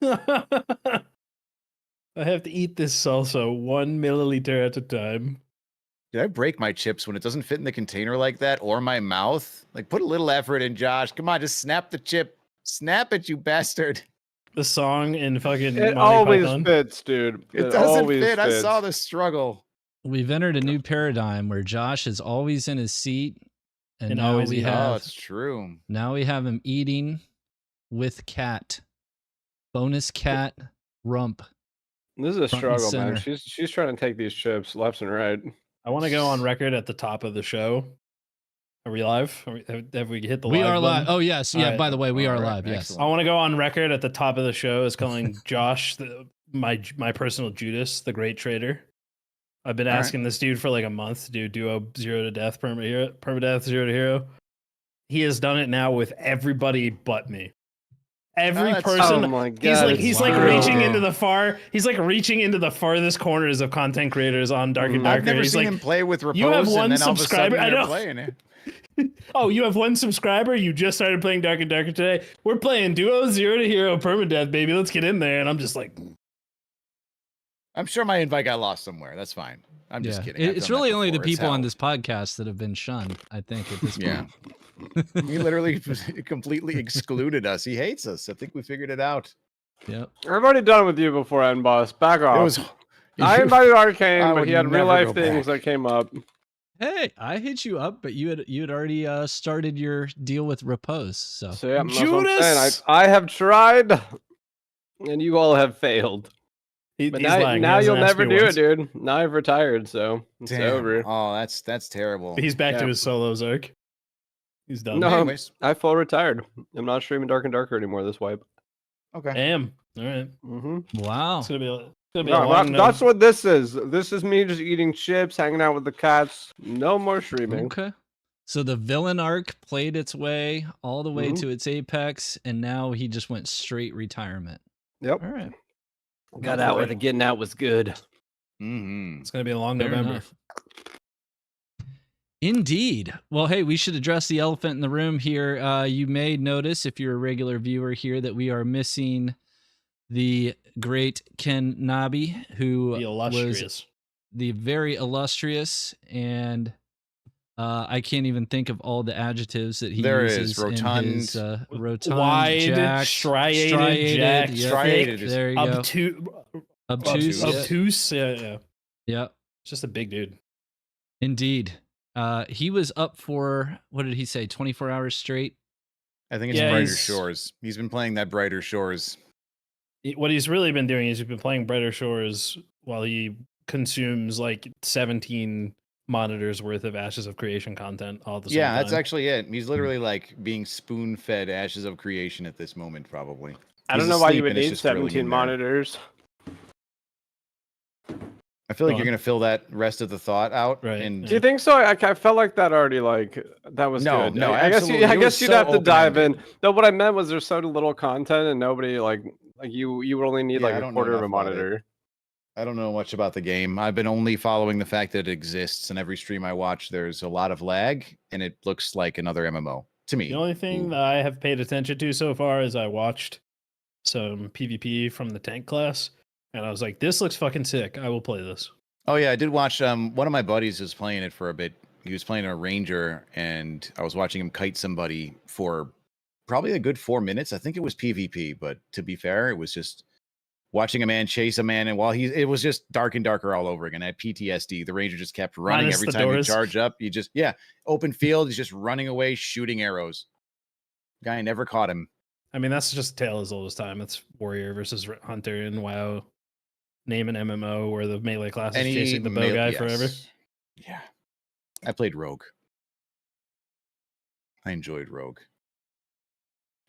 I have to eat this salsa 1 milliliter at a time. Did I break my chips when it doesn't fit in the container like that, or my mouth? Like, put a little effort in, Josh. Come on, just snap the chip. Snap it, you bastard. The song in fucking It Monty always Python. fits, dude. It doesn't fit. Fits. I saw the struggle. We've entered a new paradigm where Josh is always in his seat, and now always we eating. have. Oh, it's true. Now we have him eating with cat. Bonus cat rump. This is a Front and struggle, man. center. She's trying to take these chips left and right. I want to go on record at the top of the show. Are we live? Have we hit the We live are live. button? Oh, yes. All Yeah, right. by the way, we All are right, live. Yes. excellent. I want to go on record at the top of the show as calling Josh my personal Judas, the great trader. I've been All right. asking this dude for like a month to do duo 0 to death, permadeath 0 to hero. He has done it now with everybody but me. Every that's- person. Oh my god! He's like Wow. reaching into the farthest corners of content creators on Dark and Darker. I've never He's seen like, him play with Repose, "You have and one then all of a subscriber?" sudden I they're know. playing it. oh, you have one subscriber? You just started playing Dark and Darker today? We're playing duo 0 to hero permadeath, baby. Let's get in there. And I'm just like, I'm sure my invite got lost somewhere. That's fine. I'm just kidding. I've It's done that really only the before. It's people on hell. this podcast that have been shunned, I think, at this point. Yeah. He literally completely excluded us. He hates us. I think we figured it out. Yep. I've already done it with you before, End Boss. Back off. It was. I invited Arcane, I but would he had real never life go things back. that came up. Hey, I hit you up, but you had already started your deal with Repose. So So yeah, that's what I'm saying. Judas! I have tried, and you all have failed. But he's now, lying. He now hasn't you'll asked never me do once. it, dude. Now I've retired, so it's Damn. over. Oh, that's terrible. He's back to Yeah. his solos arc. He's done. No. Anyways, I full retired. I'm not streaming Dark and Darker anymore this wipe. okay. Damn. All right. Mm-hmm. wow. It's going to be a No, long that's what this is. This is me just eating chips, hanging out with the cats. No more streaming. Okay. So the villain arc played its way all the way Mhm. to its apex, and now he just went straight retirement. Yep. All right. Got out where the getting out was good. Mm-hmm. It's going to be a long Fair November. enough. Indeed. Well, hey, we should address the elephant in the room here. You may notice, if you're a regular viewer here, that we are missing the great Ken Nabi, who The was illustrious. the very illustrious, and I can't even think of all the adjectives that he There it uses is. Rotund. in his rotund, Wide, jacked, striated, jacked, yep, striated is there you go. Obtuse. Obtuse. Yeah. Obtuse. Yeah. Yeah, It's just a big dude. indeed. He was up for, what did he say, 24 hours straight? I think it's Yeah, Brighter he's- Shores. He's been playing that Brighter Shores. What he's really been doing is he's been playing Brighter Shores while he consumes like 17 monitors worth of Ashes of Creation content all at the same Yeah, time. that's actually it. He's literally like being spoon-fed Ashes of Creation at this moment, probably. I don't He's know why asleep you would and it's need just drilling 17 in there. monitors. I feel like Go you're on. gonna fill that rest of the thought out, Right, And Do you think so? I felt like that already. Like that was No, good. no, I guess absolutely. I It was guess you'd so have to dive in. open-ended. No, what I meant was there's so little content and nobody like you would only need Yeah, I like a don't know quarter of a enough about it. monitor. I don't know much about the game. I've been only following the fact that it exists, and every stream I watch, there's a lot of lag, and it looks like another MMO to me. The only thing that I have paid attention to so far is I watched some PvP from the tank class, and I was like, this looks fucking sick. I will play this. Oh yeah, I did watch. One of my buddies was playing it for a bit. He was playing a ranger, and I was watching him kite somebody for probably a good 4 minutes. I think it was PvP, but to be fair, it was just watching a man chase a man, and while it was just dark and darker all over again. I had PTSD. The ranger just kept running Minus every the time you doors. charge up. You just open field. He's just running away, shooting arrows. Guy never caught him. I mean, that's just a tale as old as time. It's warrior versus hunter in WoW. Name an MMO where the melee class is chasing the bow guy forever. Yeah, I played rogue. I enjoyed rogue.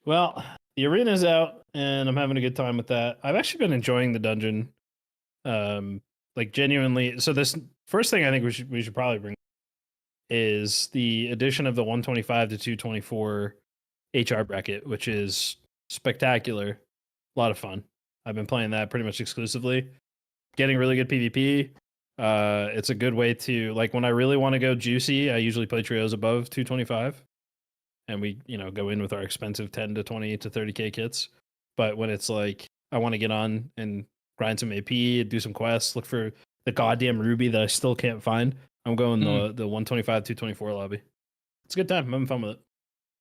Well, the arena's out, and I'm having a good time with that. I've actually been enjoying the dungeon, like genuinely. So this first thing I think we should probably bring is the addition of the 125 to 224 HR bracket, which is spectacular. A lot of fun. I've been playing that pretty much exclusively. Getting really good PvP. It's a good way to, like, when I really want to go juicy, I usually play trios above 225. And we, go in with our expensive 10 to 20 to 30k kits. But when it's like I want to get on and grind some AP, do some quests, look for the goddamn ruby that I still can't find. I'm going the 125, 224 lobby. It's a good time. I'm having fun with it.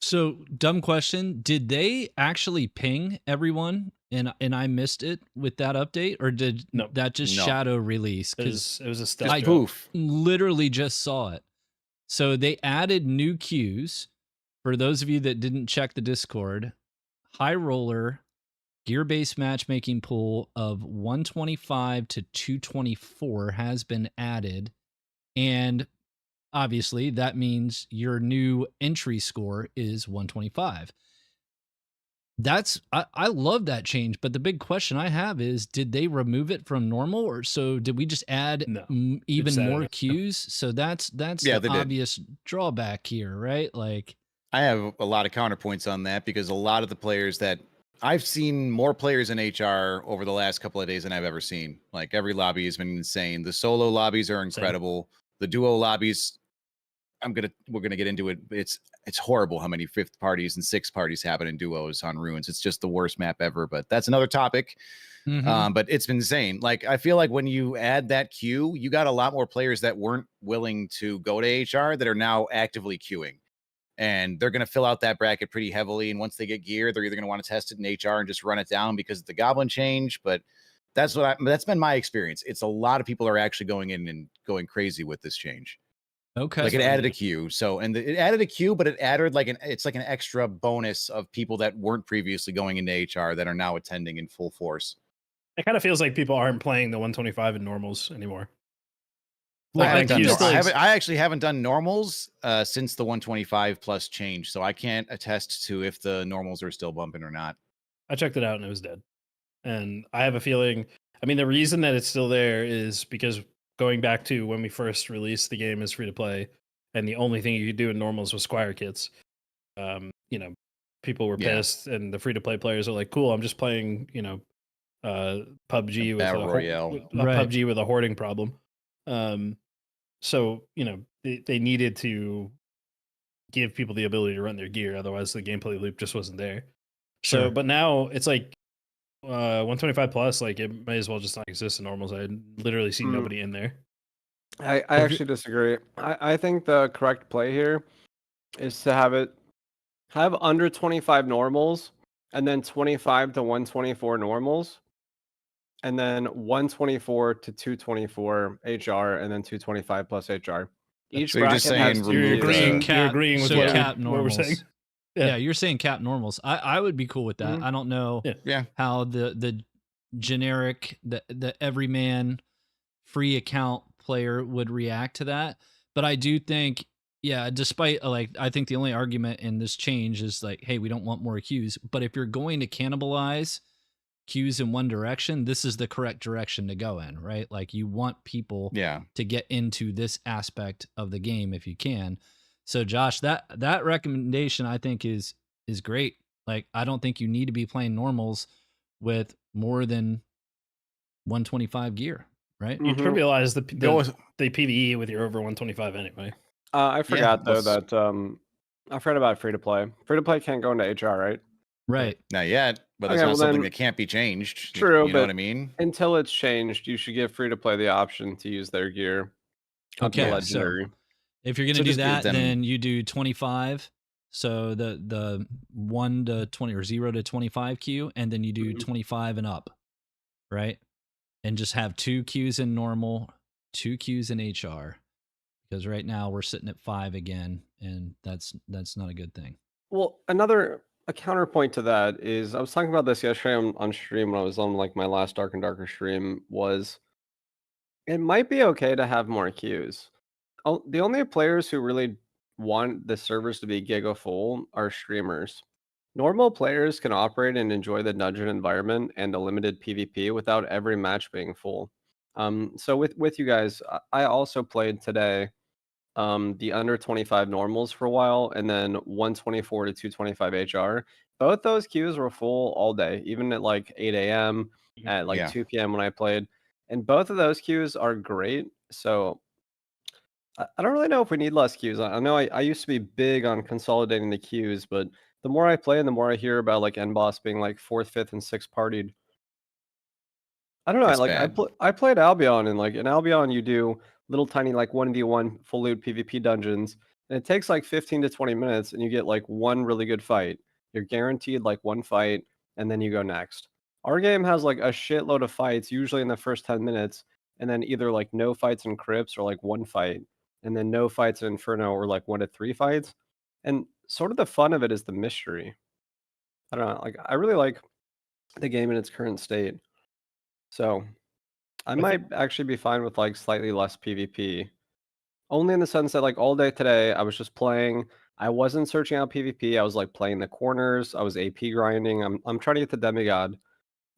So, dumb question. Did they actually ping everyone and I missed it with that update? Or did that just No. shadow release? It Because was a stealth Just drop. poof. literally just saw it. So they added new queues. For those of you that didn't check the Discord, High Roller gear-based matchmaking pool of 125 to 224 has been added. And obviously that means your new entry score is 125. I love that change, but the big question I have is, did they remove it from normal, or so did we just add even more queues? So that's Yeah, the they did. obvious drawback here, right? Like, I have a lot of counterpoints on that because a lot of the players that I've seen more players in HR over the last couple of days than I've ever seen. Like every lobby has been insane. The solo lobbies are incredible. The duo lobbies, we're gonna get into it. It's horrible how many 5th parties and 6th parties happen in duos on Ruins. It's just the worst map ever. But that's another topic. But it's been insane. Like I feel like when you add that queue, you got a lot more players that weren't willing to go to HR that are now actively queuing. And they're going to fill out that bracket pretty heavily. And once they get gear, they're either going to want to test it in HR and just run it down because of the goblin change. But that's been my experience. It's a lot of people are actually going in and going crazy with this change. okay, Like it added a queue. So, and it added a queue, but it added it's like an extra bonus of people that weren't previously going into HR that are now attending in full force. It kind of feels like people aren't playing the 125 in normals anymore. Well, Like, I actually haven't done normals since the 125 plus change, so I can't attest to if the normals are still bumping or not. I checked it out and it was dead. And I have a feeling, I mean, the reason that it's still there is because going back to when we first released the game as free to play, and the only thing you could do in normals was Squire kits. You know, people were pissed, and the free to play players are like, "Cool, I'm just playing, PUBG with Battle Royale. PUBG with a hoarding problem." So they needed to give people the ability to run their gear, otherwise the gameplay loop just wasn't there. Sure. So, but now it's like 125 plus, like it may as well just not exist in normals. I literally see nobody in there. I actually disagree. I think the correct play here is to have under 25 normals and then 25 to 124 normals and then 124 to 224 HR and then 225 plus HR. Each So you're just bracket has saying two You're remove queues. agreeing with cap what we're normals. saying. Yeah, you're saying cap normals. I would be cool with that. Mhm. I don't know Yeah. how the generic, the everyman free account player would react to that. But I do think, despite I think the only argument in this change is like, hey, we don't want more queues. But if you're going to cannibalize queues in one direction, this is the correct direction to go in, right? Like you want people to get into this aspect of the game if you can. So Josh, that recommendation I think is great. Like I don't think you need to be playing normals with more than 125 gear, right? You Mhm. trivialize the Go PvE with your over 125 anyway. I forgot though let's- that I forgot about free to play. Free to play can't go into HR, right? Right. Not yet, but that's Okay, not well something then- that can't be changed. True, You know but what I mean? until it's changed, you should give free to play the option to use their gear. Up to Okay, legendary. If you're gonna So do just give that, them- then you do 25. So the 1 to 20 or 0 to 25 queue, and then you do Mhm. 25 and up, right? And just have 2 queues in normal, 2 queues in HR, because right now we're sitting at 5 again, and that's not a good thing. Well, a counterpoint to that is I was talking about this yesterday on stream when I was on like my last Dark and Darker stream was it might be okay to have more queues. The only players who really want the servers to be giga full are streamers. Normal players can operate and enjoy the dungeon environment and the limited PvP without every match being full. So with you guys, I also played today the under 25 normals for a while, and then 124 to 225 HR. Both those queues were full all day, even at like 8 a.m., at like Yeah. 2 p.m. when I played. And both of those queues are great. So I don't really know if we need less queues. I know I used to be big on consolidating the queues, but the more I play and the more I hear about like NBoss being like 4th, 5th, and 6th partied, I don't know. It's Like bad. I played Albion, and like in Albion, you do little tiny like 1v1 full loot PvP dungeons, and it takes like 15 to 20 minutes, and you get like one really good fight. You're guaranteed like one fight, and then you go next. Our game has like a shitload of fights, usually in the first 10 minutes, and then either like no fights in Crypts or like one fight, and then no fights in Inferno or like 1 to 3 fights. And sort of the fun of it is the mystery. I don't know. Like I really like the game in its current state. So I think- might actually be fine with like slightly less PvP. Only in the sense that like all day today I was just playing. I wasn't searching out PvP. I was like playing the corners. I was AP grinding. I'm trying to get the demigod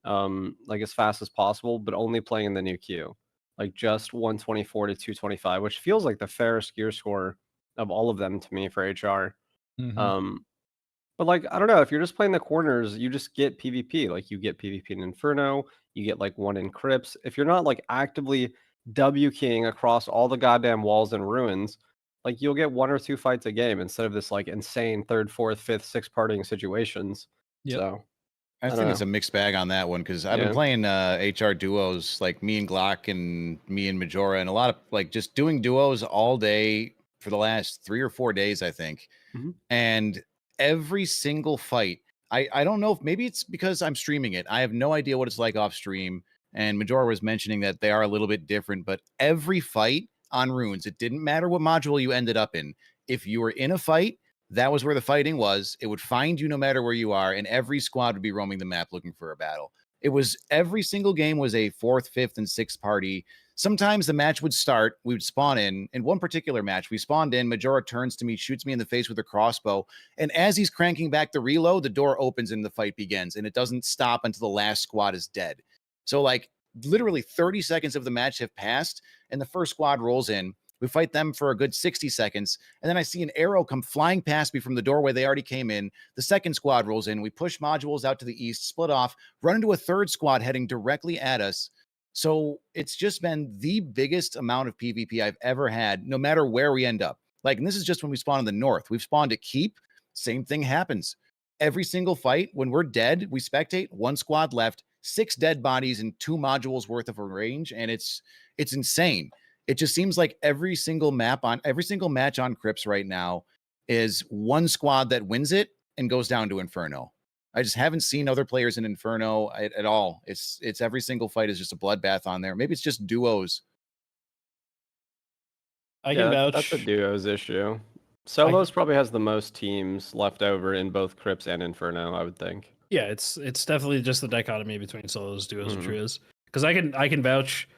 like as fast as possible, but only playing in the new queue. Like just 124 to 225, which feels like the fairest gear score of all of them to me for HR. Mhm. But like I don't know, if you're just playing the corners, you just get PvP. Like you get PvP in Inferno, you get like one in Crypts. If you're not like actively W keying across all the goddamn walls and ruins, like you'll get 1 or 2 fights a game instead of this like insane third, fourth, fifth, sixth partying situations. Yep. So I don't think it's know. a mixed bag on that one because I've Yeah. been playing HR duos like me and Glock and me and Majora and a lot of like just doing duos all day for the last 3 or 4 days, I think. Mhm. And every single fight, I don't know if maybe it's because I'm streaming it. I have no idea what it's like off stream. And Majora was mentioning that they are a little bit different, but every fight on runes, it didn't matter what module you ended up in. If you were in a fight, that was where the fighting was. It would find you no matter where you are, and every squad would be roaming the map looking for a battle. It was every single game was a fourth, fifth, and sixth party. Sometimes the match would start, we would spawn in. In one particular match, we spawned in, Majora turns to me, shoots me in the face with a crossbow, and as he's cranking back the reload, the door opens and the fight begins, and it doesn't stop until the last squad is dead. So, like, literally 30 seconds of the match have passed, and the first squad rolls in. We fight them for a good 60 seconds, and then I see an arrow come flying past me from the doorway they already came in. The second squad rolls in. We push modules out to the east, split off, run into a third squad heading directly at us. So it's just been the biggest amount of PvP I've ever had, no matter where we end up. Like, and this is just when we spawn in the north. We've spawned at Keep, same thing happens. Every single fight, when we're dead, we spectate, one squad left, 6 dead bodies and 2 modules worth of a range, and it's insane. It just seems like every single match on Crypts right now is one squad that wins it and goes down to Inferno. I just haven't seen other players in Inferno at all. It's every single fight is just a bloodbath on there. Maybe it's just duos. I can vouch. That's a duos issue. Solos probably has the most teams left over in both Crypts and Inferno, I would think. Yeah, it's definitely just the dichotomy between solos, duos, and Mhm. trios. Because I can vouch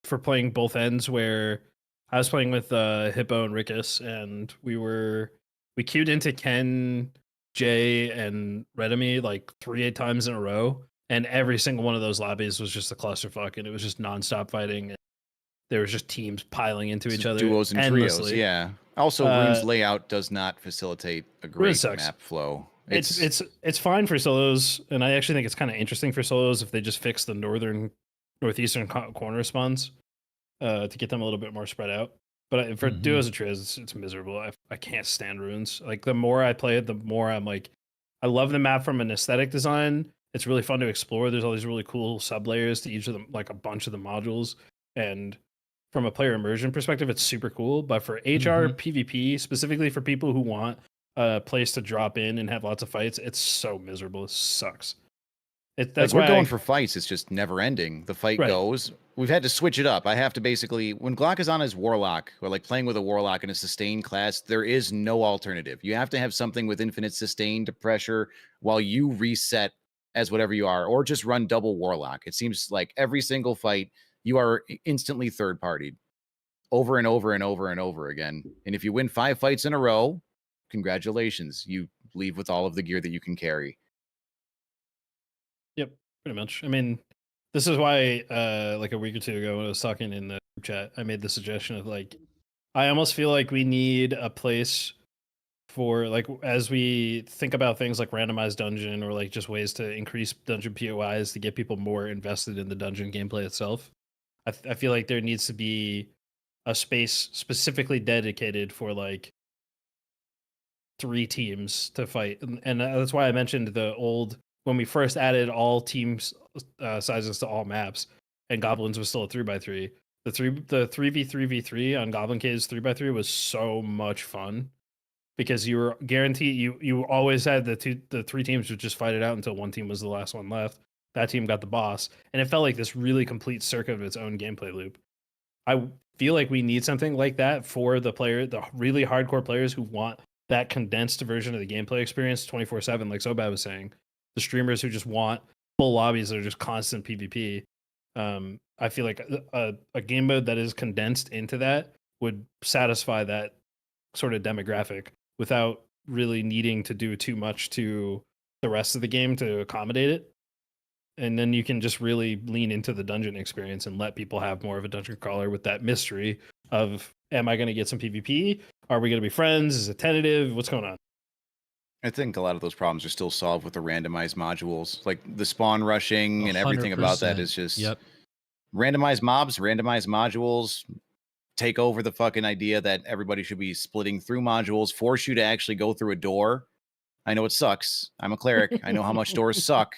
for playing both ends. Where I was playing with Hippo and Rickus, and we queued into Ken, Jay, and Redemy like 3 times in a row, and every single one of those lobbies was just a clusterfuck, and it was just nonstop fighting. And there was just teams piling into each other, Duos and endlessly. trios, yeah. Also, Rune's layout does not facilitate a great sucks. map flow. It's fine for solos, and I actually think it's kind of interesting for solos if they just fix the northeastern corner spawns to get them a little bit more spread out. But for Mhm. duos and trios, it's miserable. I can't stand runes. Like the more I play it, the more I'm like, I love the map from an aesthetic design. It's really fun to explore. There's all these really cool sub layers to each of them, like a bunch of the modules, and from a player immersion perspective, it's super cool. But for HR PvP, specifically for people who want a place to drop in and have lots of fights, it's so miserable. It sucks. That's like why we're going for fights. It's just never ending. The fight Right. goes. We've had to switch it up. I have to basically, when Glock is on his Warlock or like playing with a Warlock in a sustained class, there is no alternative. You have to have something with infinite sustain to pressure while you reset as whatever you are, or just run double Warlock. It seems like every single fight, you are instantly third partied over and over and over and over again. And if you win 5 fights in a row, congratulations. You leave with all of the gear that you can carry. Yep, pretty much. I mean, this is why, like a week or two ago, when I was talking in the group chat, I made the suggestion of like, I almost feel like we need a place for like as we think about things like randomized dungeon or like just ways to increase dungeon POIs to get people more invested in the dungeon gameplay itself. I feel like there needs to be a space specifically dedicated for like 3 teams to fight, and that's why I mentioned the old when we first added all teams sizes to all maps, and goblins was still a 3x3. The 3v3v3 on Goblin Caves 3x3 was so much fun because you were guaranteed you always had the three teams would just fight it out until one team was the last one left. That team got the boss, and it felt like this really complete circuit of its own gameplay loop. I feel like we need something like that for the really hardcore players who want that condensed version of the gameplay experience 24/7, like Sobad was saying. The streamers who just want full lobbies that are just constant PvP. I feel like a game mode that is condensed into that would satisfy that sort of demographic without really needing to do too much to the rest of the game to accommodate it. And then you can just really lean into the dungeon experience and let people have more of a dungeon crawler with that mystery of, am I going to get some PvP? Are we going to be friends? Is it tentative? What's going on? I think a lot of those problems are still solved with the randomized modules. Like the spawn rushing and everything about that is just randomized mobs, randomized modules, take over the fucking idea that everybody should be splitting through modules, force you to actually go through a door. I know it sucks. I'm a cleric. I know how much doors suck.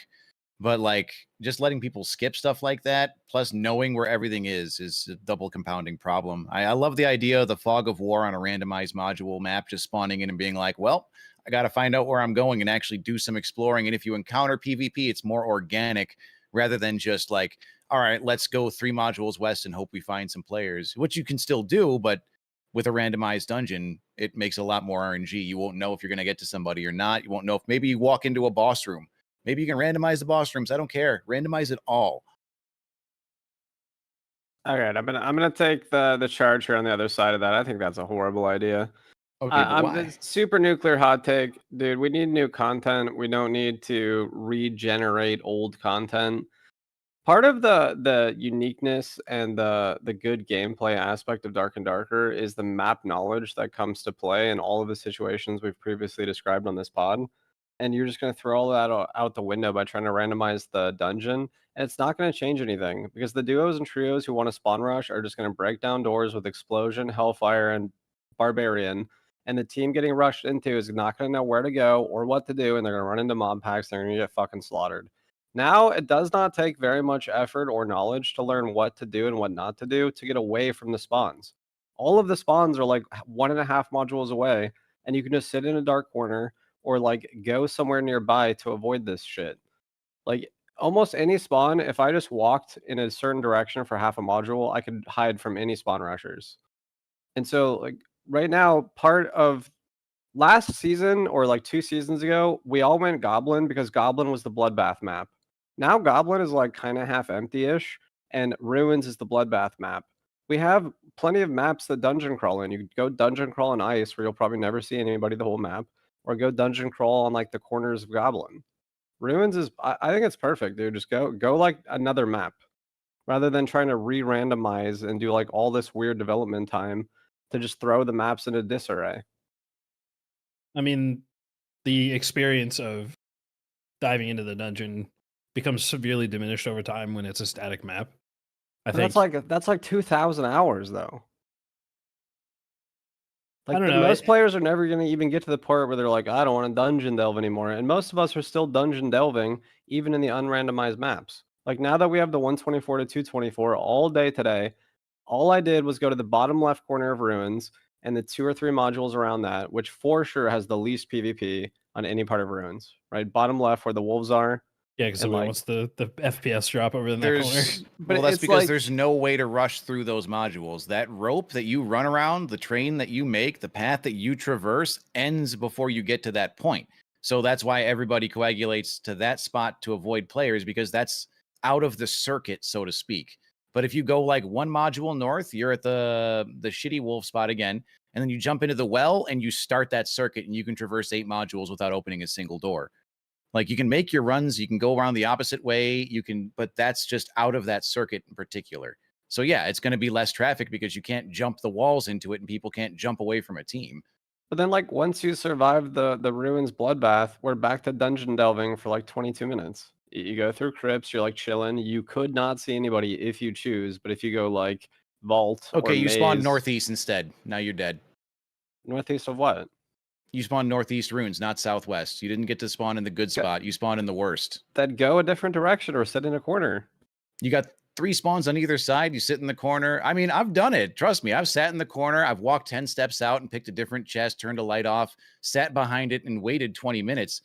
But like just letting people skip stuff like that, plus knowing where everything is a double compounding problem. I love the idea of the fog of war on a randomized module map, just spawning in and being like, well, I got to find out where I'm going and actually do some exploring. And if you encounter PvP, it's more organic rather than just like, all right, let's go 3 modules west and hope we find some players, which you can still do. But with a randomized dungeon, it makes a lot more RNG. You won't know if you're going to get to somebody or not. You won't know if maybe you walk into a boss room. Maybe you can randomize the boss rooms. I don't care. Randomize it all. All right, I'm gonna take the charge here on the other side of that. I think that's a horrible idea. Okay, but why? The super nuclear hot take, dude. We need new content. We don't need to regenerate old content. Part of the uniqueness and the good gameplay aspect of Dark and Darker is the map knowledge that comes to play in all of the situations we've previously described on this pod. And you're just going to throw all that out the window by trying to randomize the dungeon. And it's not going to change anything because the duos and trios who want to spawn rush are just going to break down doors with Explosion, Hellfire, and Barbarian. And the team getting rushed into is not going to know where to go or what to do. And they're going to run into mob packs. They're going to get fucking slaughtered. Now, it does not take very much effort or knowledge to learn what to do and what not to do to get away from the spawns. All of the spawns are like 1.5 modules away. And you can just sit in a dark corner or like go somewhere nearby to avoid this shit. Like almost any spawn, if I just walked in a certain direction for half a module, I could hide from any spawn rushers. And so like right now, part of last season or like 2 seasons ago, we all went Goblin because Goblin was the Bloodbath map. Now Goblin is like kind of half empty-ish and Ruins is the Bloodbath map. We have plenty of maps that dungeon crawl in. You could go dungeon crawl in Ice where you'll probably never see anybody the whole map. Or go dungeon crawl on like the corners of Goblin. Ruins is, I think it's perfect, dude. Just go like another map rather than trying to re-randomize and do like all this weird development time to just throw the maps into disarray. I mean, the experience of diving into the dungeon becomes severely diminished over time when it's a static map. I think that's like 2,000 hours though. Like, I don't know. Most players are never going to even get to the part where they're like, I don't want to dungeon delve anymore. And most of us are still dungeon delving, even in the unrandomized maps. Like now that we have the 124 to 224 all day today, all I did was go to the bottom left corner of Ruins and the 2 or 3 modules around that, which for sure has the least PvP on any part of Ruins, right? Bottom left where the wolves are. Yeah, because everyone wants the FPS drop over in that corner. Well, that's because there's no way to rush through those modules. That rope that you run around, the train that you make, the path that you traverse ends before you get to that point. So that's why everybody coagulates to that spot to avoid players, because that's out of the circuit, so to speak. But if you go like 1 module north, you're at the shitty wolf spot again, and then you jump into the well and you start that circuit and you can traverse 8 modules without opening a single door. Like you can make your runs, you can go around the opposite way, but that's just out of that circuit in particular. So yeah, it's going to be less traffic because you can't jump the walls into it and people can't jump away from a team. But then like once you survive the Ruins bloodbath, we're back to dungeon delving for like 22 minutes. You go through crypts, you're like chilling. You could not see anybody if you choose, but if you go like vault, okay, or you maze, spawn northeast instead. Now you're dead. Northeast of what? You spawn northeast runes, not southwest. You didn't get to spawn in the good spot. You spawned in the worst. That go a different direction or sit in a corner. You got 3 spawns on either side. You sit in the corner. I mean, I've done it. Trust me. I've sat in the corner. I've walked 10 steps out and picked a different chest, turned a light off, sat behind it, and waited 20 minutes.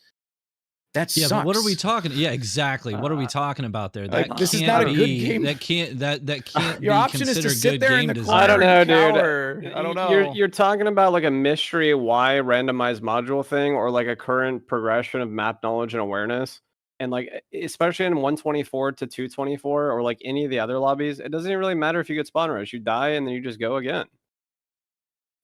That Yeah, sucks. but what are we talking? Yeah, exactly. What are we talking about there? Like, That this is can't not a good be- game. That can't Your be option is to considered sit good there in game the design. corner. I don't know, and dude. cower. I don't know. You're talking about like a mystery why randomized module thing, or like a current progression of map knowledge and awareness. And like, especially in 124 to 224, or like any of the other lobbies, it doesn't even really matter if you get spawn rush. You die and then you just go again,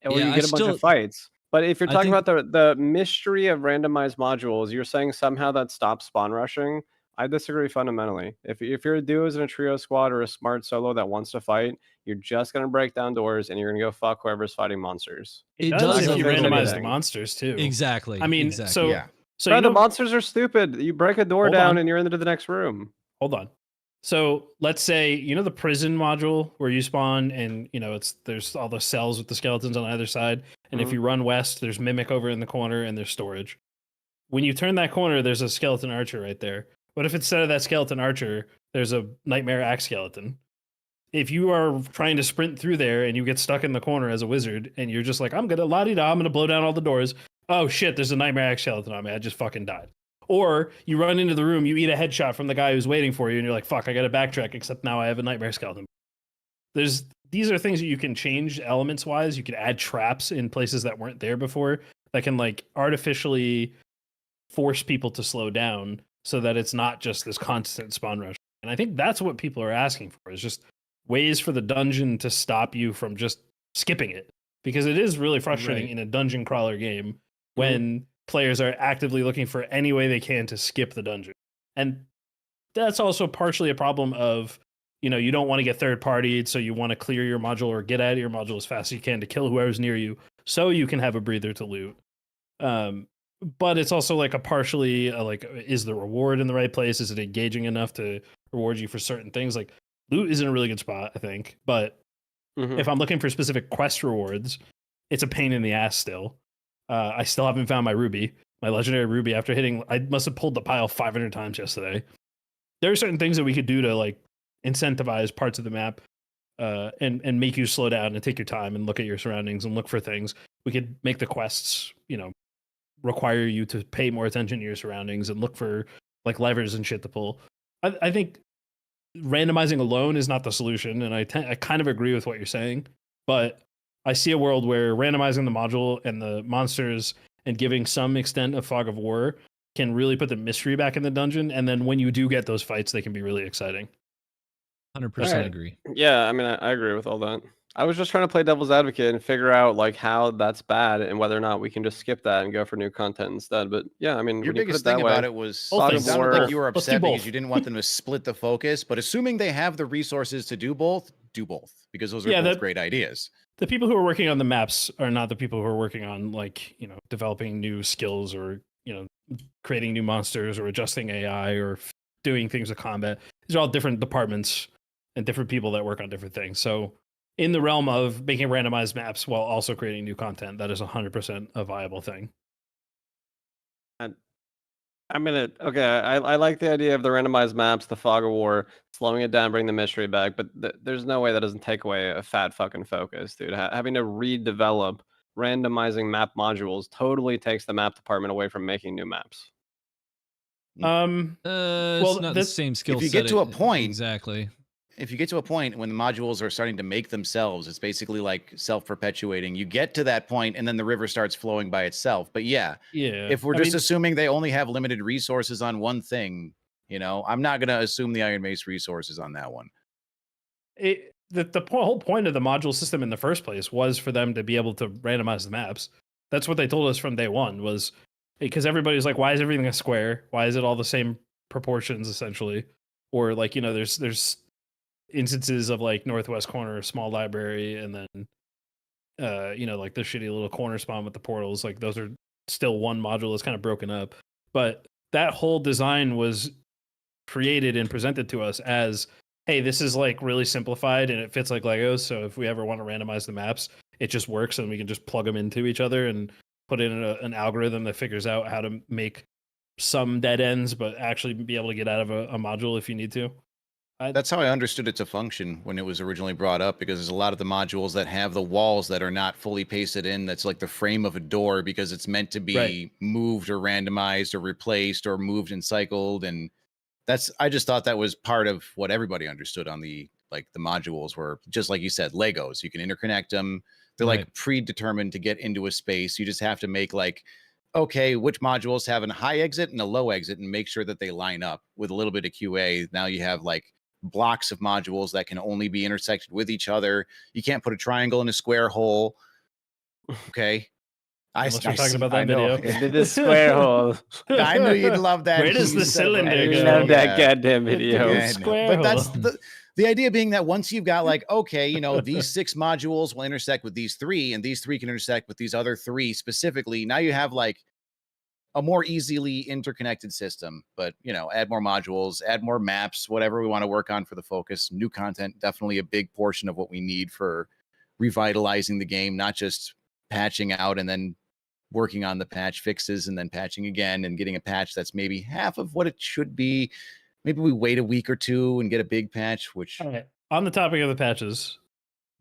or Yeah, you I get a bunch still- of fights. But if you're I talking think- about the mystery of randomized modules, you're saying somehow that stops spawn rushing. I disagree fundamentally. If you're a duos in a trio squad or a smart solo that wants to fight, you're just gonna break down doors and you're gonna go fuck whoever's fighting monsters. It It does does if you change randomize the anything. monsters too. Exactly. I mean, exactly. so Yeah. so Bro, you the know, monsters are stupid. You break a door Hold down on. and you're into the next room. hold on. So let's say the prison module where you spawn and there's all the cells with the skeletons on either side, and if Mhm. you run west, there's mimic over in the corner and there's storage. When you turn that corner, there's a skeleton archer right there. What if instead of that skeleton archer, there's a nightmare axe skeleton? If you are trying to sprint through there and you get stuck in the corner as a wizard and you're just like, I'm gonna la-di-da, I'm gonna blow down all the doors. Oh shit, there's a nightmare axe skeleton on me. I just fucking died. Or you run into the room, you eat a headshot from the guy who's waiting for you, and you're like, fuck, I gotta backtrack, except now I have a nightmare skeleton. These are things that you can change elements wise. You can add traps in places that weren't there before that can like artificially force people to slow down so that it's not just this constant spawn rush. And I think that's what people are asking for, is just ways for the dungeon to stop you from just skipping it. Because it is really frustrating Right. in a dungeon crawler game when players are actively looking for any way they can to skip the dungeon. And that's also partially a problem of, you don't want to get third partied, so you want to clear your module or get out of your module as fast as you can to kill whoever's near you so you can have a breather to loot. But it's also like a partially like, is the reward in the right place? Is it engaging enough to reward you for certain things? Like loot is in a really good spot, I think. But Mhm. if I'm looking for specific quest rewards, it's a pain in the ass still. I still haven't found my ruby, my legendary ruby, after I must have pulled the pile 500 times yesterday. There are certain things that we could do to like incentivize parts of the map and make you slow down and take your time and look at your surroundings and look for things. We could make the quests, require you to pay more attention to your surroundings and look for like levers and shit to pull. I think randomizing alone is not the solution, and I kind of agree with what you're saying, but I see a world where randomizing the module and the monsters and giving some extent of fog of war can really put the mystery back in the dungeon, and then when you do get those fights, they can be really exciting. 100% Alright. agree. Yeah, I mean, I agree with all that. I was just trying to play devil's advocate and figure out like how that's bad and whether or not we can just skip that and go for new content instead. But yeah, I mean, Your when you put biggest it that thing way, about it was Both it things. sounded like you were Let's do upset because both. you didn't want them to split the focus. But assuming they have the resources to do both, because those are Yeah, both that- great ideas. The people who are working on the maps are not the people who are working on like, developing new skills or, creating new monsters or adjusting AI or doing things with combat. These are all different departments and different people that work on different things. So in the realm of making randomized maps while also creating new content, that is 100% a viable thing. I'm gonna okay. I like the idea of the randomized maps, the fog of war, slowing it down, bring the mystery back. But there's no way that doesn't take away a fat fucking focus, dude. Having to redevelop randomizing map modules totally takes the map department away from making new maps. Well, It's not the this- same skill if you set. get to a point- Exactly. If you get to a point when the modules are starting to make themselves, it's basically like self-perpetuating. You get to that point and then the river starts flowing by itself. But yeah, Yeah. if we're I just mean, assuming they only have limited resources on one thing, I'm not going to assume the Iron Mace resources on that one. the whole point of the module system in the first place was for them to be able to randomize the maps. That's what they told us from day one, was because everybody's like, why is everything a square? Why is it all the same proportions essentially? Or like, there's instances of like northwest corner, small library, and then like the shitty little corner spawn with the portals. Like those are still one module that's kind of broken up. But that whole design was created and presented to us as, hey, this is like really simplified and it fits like Legos. So if we ever want to randomize the maps, it just works and we can just plug them into each other and put in an algorithm that figures out how to make some dead ends, but actually be able to get out of a module if you need to. That's how I understood it to function when it was originally brought up, because there's a lot of the modules that have the walls that are not fully pasted in. That's like the frame of a door because it's meant to be moved or randomized or replaced or moved and cycled. And I just thought that was part of what everybody understood on the modules were, just like you said, Legos. You can interconnect them. They're like predetermined to get into a space. You just have to make okay, which modules have a high exit and a low exit and make sure that they line up with a little bit of QA. Now you have blocks of modules that can only be intersected with each other. You can't put a triangle in a square hole. Okay. Unless we're talking about that video. Into the square hole. I knew you'd love that. Where does the cylinder I go? love that goddamn video. Yeah, but that's the idea being that once you've got okay, these 6 modules will intersect with these 3, and these 3 can intersect with these other 3 specifically. Now you have a more easily interconnected system, but add more modules, add more maps, whatever we want to work on for the focus. New content, definitely a big portion of what we need for revitalizing the game, not just patching out and then working on the patch fixes and then patching again and getting a patch that's maybe half of what it should be. Maybe we wait a week or 2 and get a big patch, which... All right. On the topic of the patches,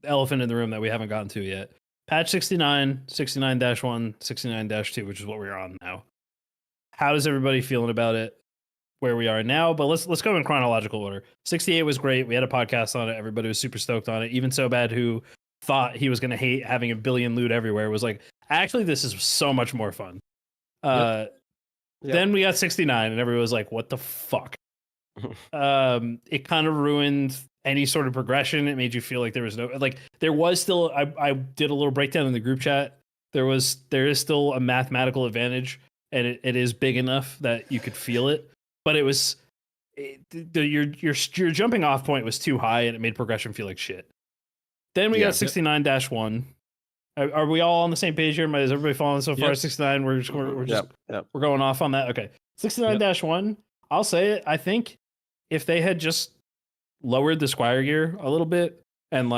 the elephant in the room that we haven't gotten to yet. Patch 69, 69-1, 69-2, which is what we're on now. How is everybody feeling about it, where we are now? But let's go in chronological order. 68 was great. We had a podcast on it. Everybody was super stoked on it. Even So Bad, who thought he was going to hate having a billion loot everywhere, was like, actually, this is so much more fun. Then we got 69, and everyone was like, what the fuck? It kind of ruined any sort of progression. It made you feel like there was no... there was still... I did a little breakdown in the group chat. There is still a mathematical advantage, and it is big enough that you could feel it, but it was your jumping off point was too high, and it made progression feel like shit. Then we got 69-1. Are we all on the same page here? Is everybody following so far? 69. We're going off on that. Okay, 69-1. I'll say it. I think if they had just lowered the Squire gear a little bit and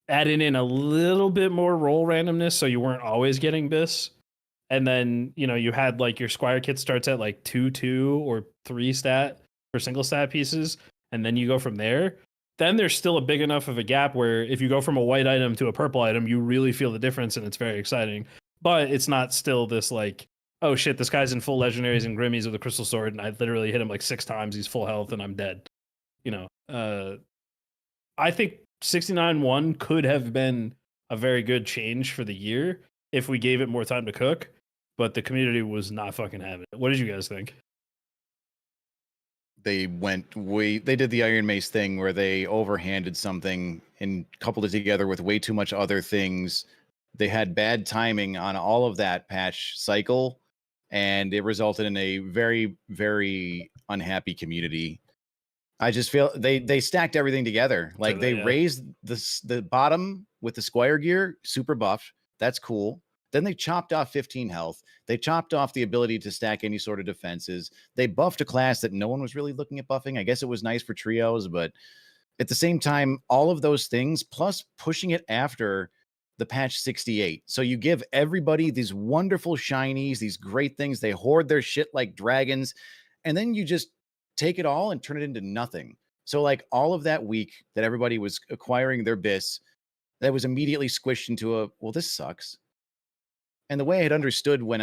added in a little bit more roll randomness, so you weren't always getting this. And then, you had your Squire kit starts at 2 or 3 stat for single stat pieces. And then you go from there. Then there's still a big enough of a gap where if you go from a white item to a purple item, you really feel the difference and it's very exciting. But it's not still this oh shit, this guy's in full legendaries and grimmies with a crystal sword. And I literally hit him 6 times. He's full health and I'm dead. I think 69-1 could have been a very good change for the year if we gave it more time to cook. But the community was not fucking having it. What did you guys think? They did the Iron Mace thing where they overhanded something and coupled it together with way too much other things. They had bad timing on all of that patch cycle, and it resulted in a very, very unhappy community. I just feel they stacked everything together. Raised the bottom with the Squire gear, super buffed. That's cool. Then they chopped off 15 health. They chopped off the ability to stack any sort of defenses. They buffed a class that no one was really looking at buffing. I guess it was nice for trios, but at the same time, all of those things, plus pushing it after the patch 68. So you give everybody these wonderful shinies, these great things. They hoard their shit like dragons, and then you just take it all and turn it into nothing. So all of that week that everybody was acquiring their bis, that was immediately squished into well, this sucks. And the way I had understood when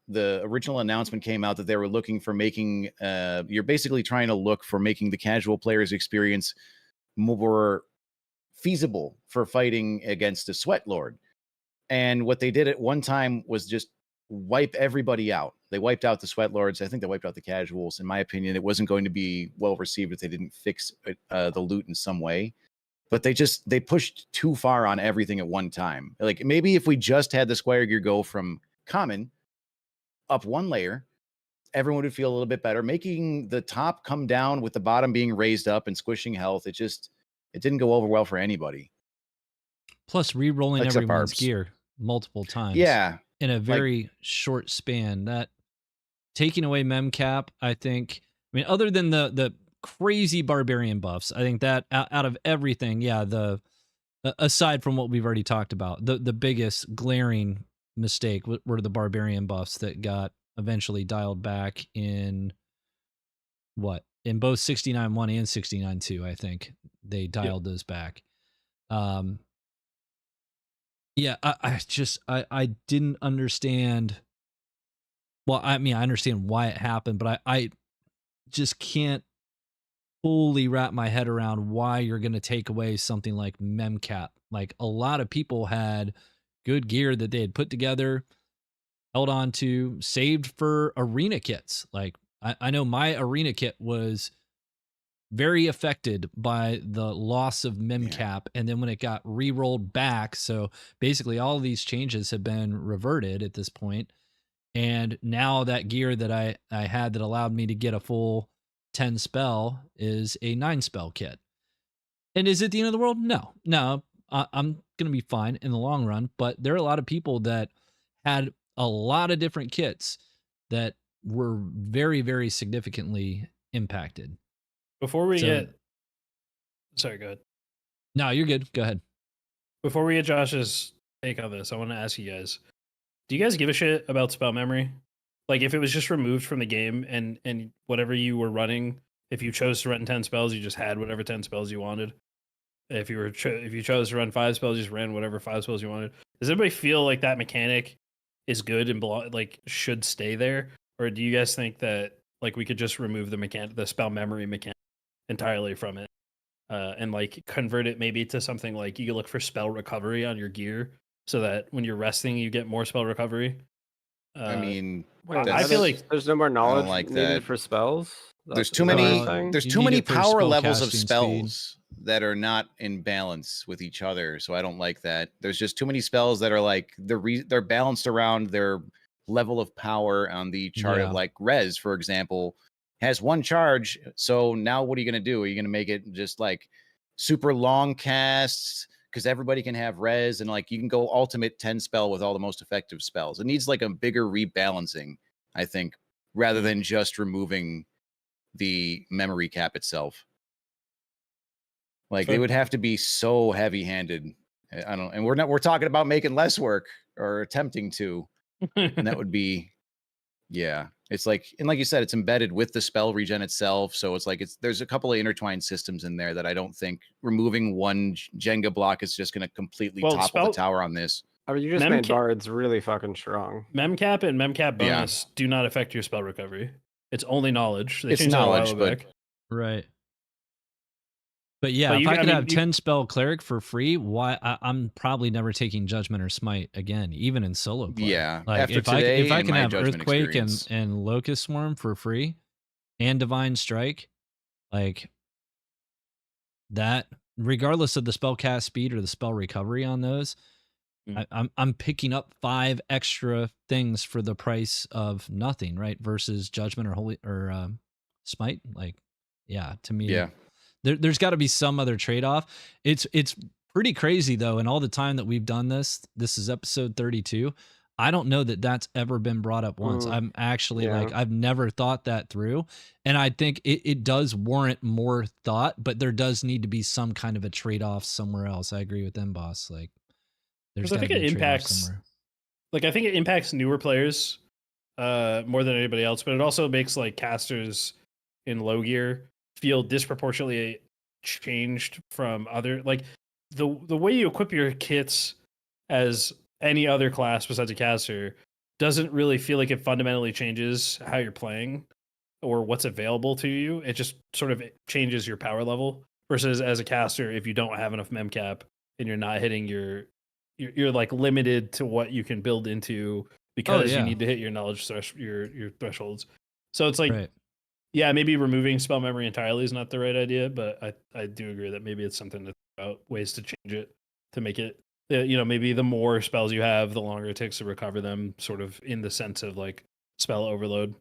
the original announcement came out that they were looking for making, you're basically trying to look for making the casual player's experience more feasible for fighting against a sweat lord. And what they did at one time was just wipe everybody out. They wiped out the sweat lords. I think they wiped out the casuals. In my opinion, it wasn't going to be well received if they didn't fix the loot in some way. But they pushed too far on everything at one time. Maybe if we just had the Squire gear go from common up 1 layer, everyone would feel a little bit better. Making the top come down with the bottom being raised up and squishing health, it didn't go over well for anybody. Plus re-rolling Except everyone's Barbs. gear multiple times. Yeah. In a very short span. That taking away memcap, I think, other than the crazy barbarian buffs, I think that out of everything, aside from what we've already talked about, the biggest glaring mistake were the barbarian buffs that got eventually dialed back in both 69.1 and 69.2. I think they dialed those back. Yeah, I didn't understand. Well, I mean, I understand why it happened, but I just can't fully wrap my head around why you're going to take away something like memcap. Like, a lot of people had good gear that they had put together, held on to, saved for arena kits. Like, I know my arena kit was very affected by the loss of memcap, and then when it got re-rolled back, so basically all of these changes have been reverted at this point. And now that gear that I had that allowed me to get a full 10 spell is a 9 spell kit. And is it the end of the world? No. I'm going to be fine in the long run, but there are a lot of people that had a lot of different kits that were very, very significantly impacted. Before we get... Sorry, go ahead. No, you're good. Go ahead. Before we get Josh's take on this, I want to ask you guys, do you guys give a shit about spell memory? Like, if it was just removed from the game and whatever you were running, if you chose to run 10 spells, you just had whatever 10 spells you wanted. If you chose to run 5 spells, you just ran whatever 5 spells you wanted. Does anybody feel like that mechanic is good and should stay there? Or do you guys think that like we could just remove the spell memory mechanic entirely from it? And like convert it maybe to something like you can look for spell recovery on your gear so that when you're resting you get more spell recovery. I mean, I feel like there's no more knowledge like needed that. for spells. There's too many. There's too many power levels of spell spells that are not in balance with each other. So I don't like that. There's just too many spells that are like they're balanced around their level of power on the chart of like res, for example, has 1 charge. So now what are you going to do? Are you going to make it just like super long casts? Because everybody can have res and like you can go ultimate 10 spell with all the most effective spells. It needs like a bigger rebalancing, I think, rather than just removing the memory cap itself. Like they would have to be so heavy-handed. I don't, and we're talking about making less work or attempting to, and that would be, yeah. It's like, and like you said, it's embedded with the spell regen itself. So it's like there's a couple of intertwined systems in there that I don't think removing one Jenga block is just going to completely topple the tower on this. I mean, you just made bards really fucking strong. Memcap and memcap bonus do not affect your spell recovery. It's only knowledge. It's knowledge, but right. But yeah, if I could have 10 spell cleric for free, why I'm probably never taking judgment or smite again, even in solo play. Yeah, like if I can have earthquake and locust swarm for free, and divine strike, like that, regardless of the spell cast speed or the spell recovery on those, I'm picking up 5 extra things for the price of nothing, right? Versus judgment or holy or smite, like to me, There's got to be some other trade-off. It's pretty crazy though, and all the time that we've done this is episode 32. I don't know that that's ever been brought up once. I'm actually like, I've never thought that through, and I think it does warrant more thought, but there does need to be some kind of a trade-off somewhere else. I agree with them, boss. Like, there's I think it impacts somewhere. Like, I think it impacts newer players more than anybody else, but it also makes like casters in low gear feel disproportionately changed from other, like the way you equip your kits as any other class besides a caster doesn't really feel like it fundamentally changes how you're playing or what's available to you. It just sort of changes your power level versus as a caster, if you don't have enough memcap and you're not hitting you're like limited to what you can build into because you need to hit your knowledge your thresholds. So it's like, maybe removing spell memory entirely is not the right idea, but I do agree that maybe it's something to think about, ways to change it to make it, maybe the more spells you have, the longer it takes to recover them, sort of in the sense of like spell overload.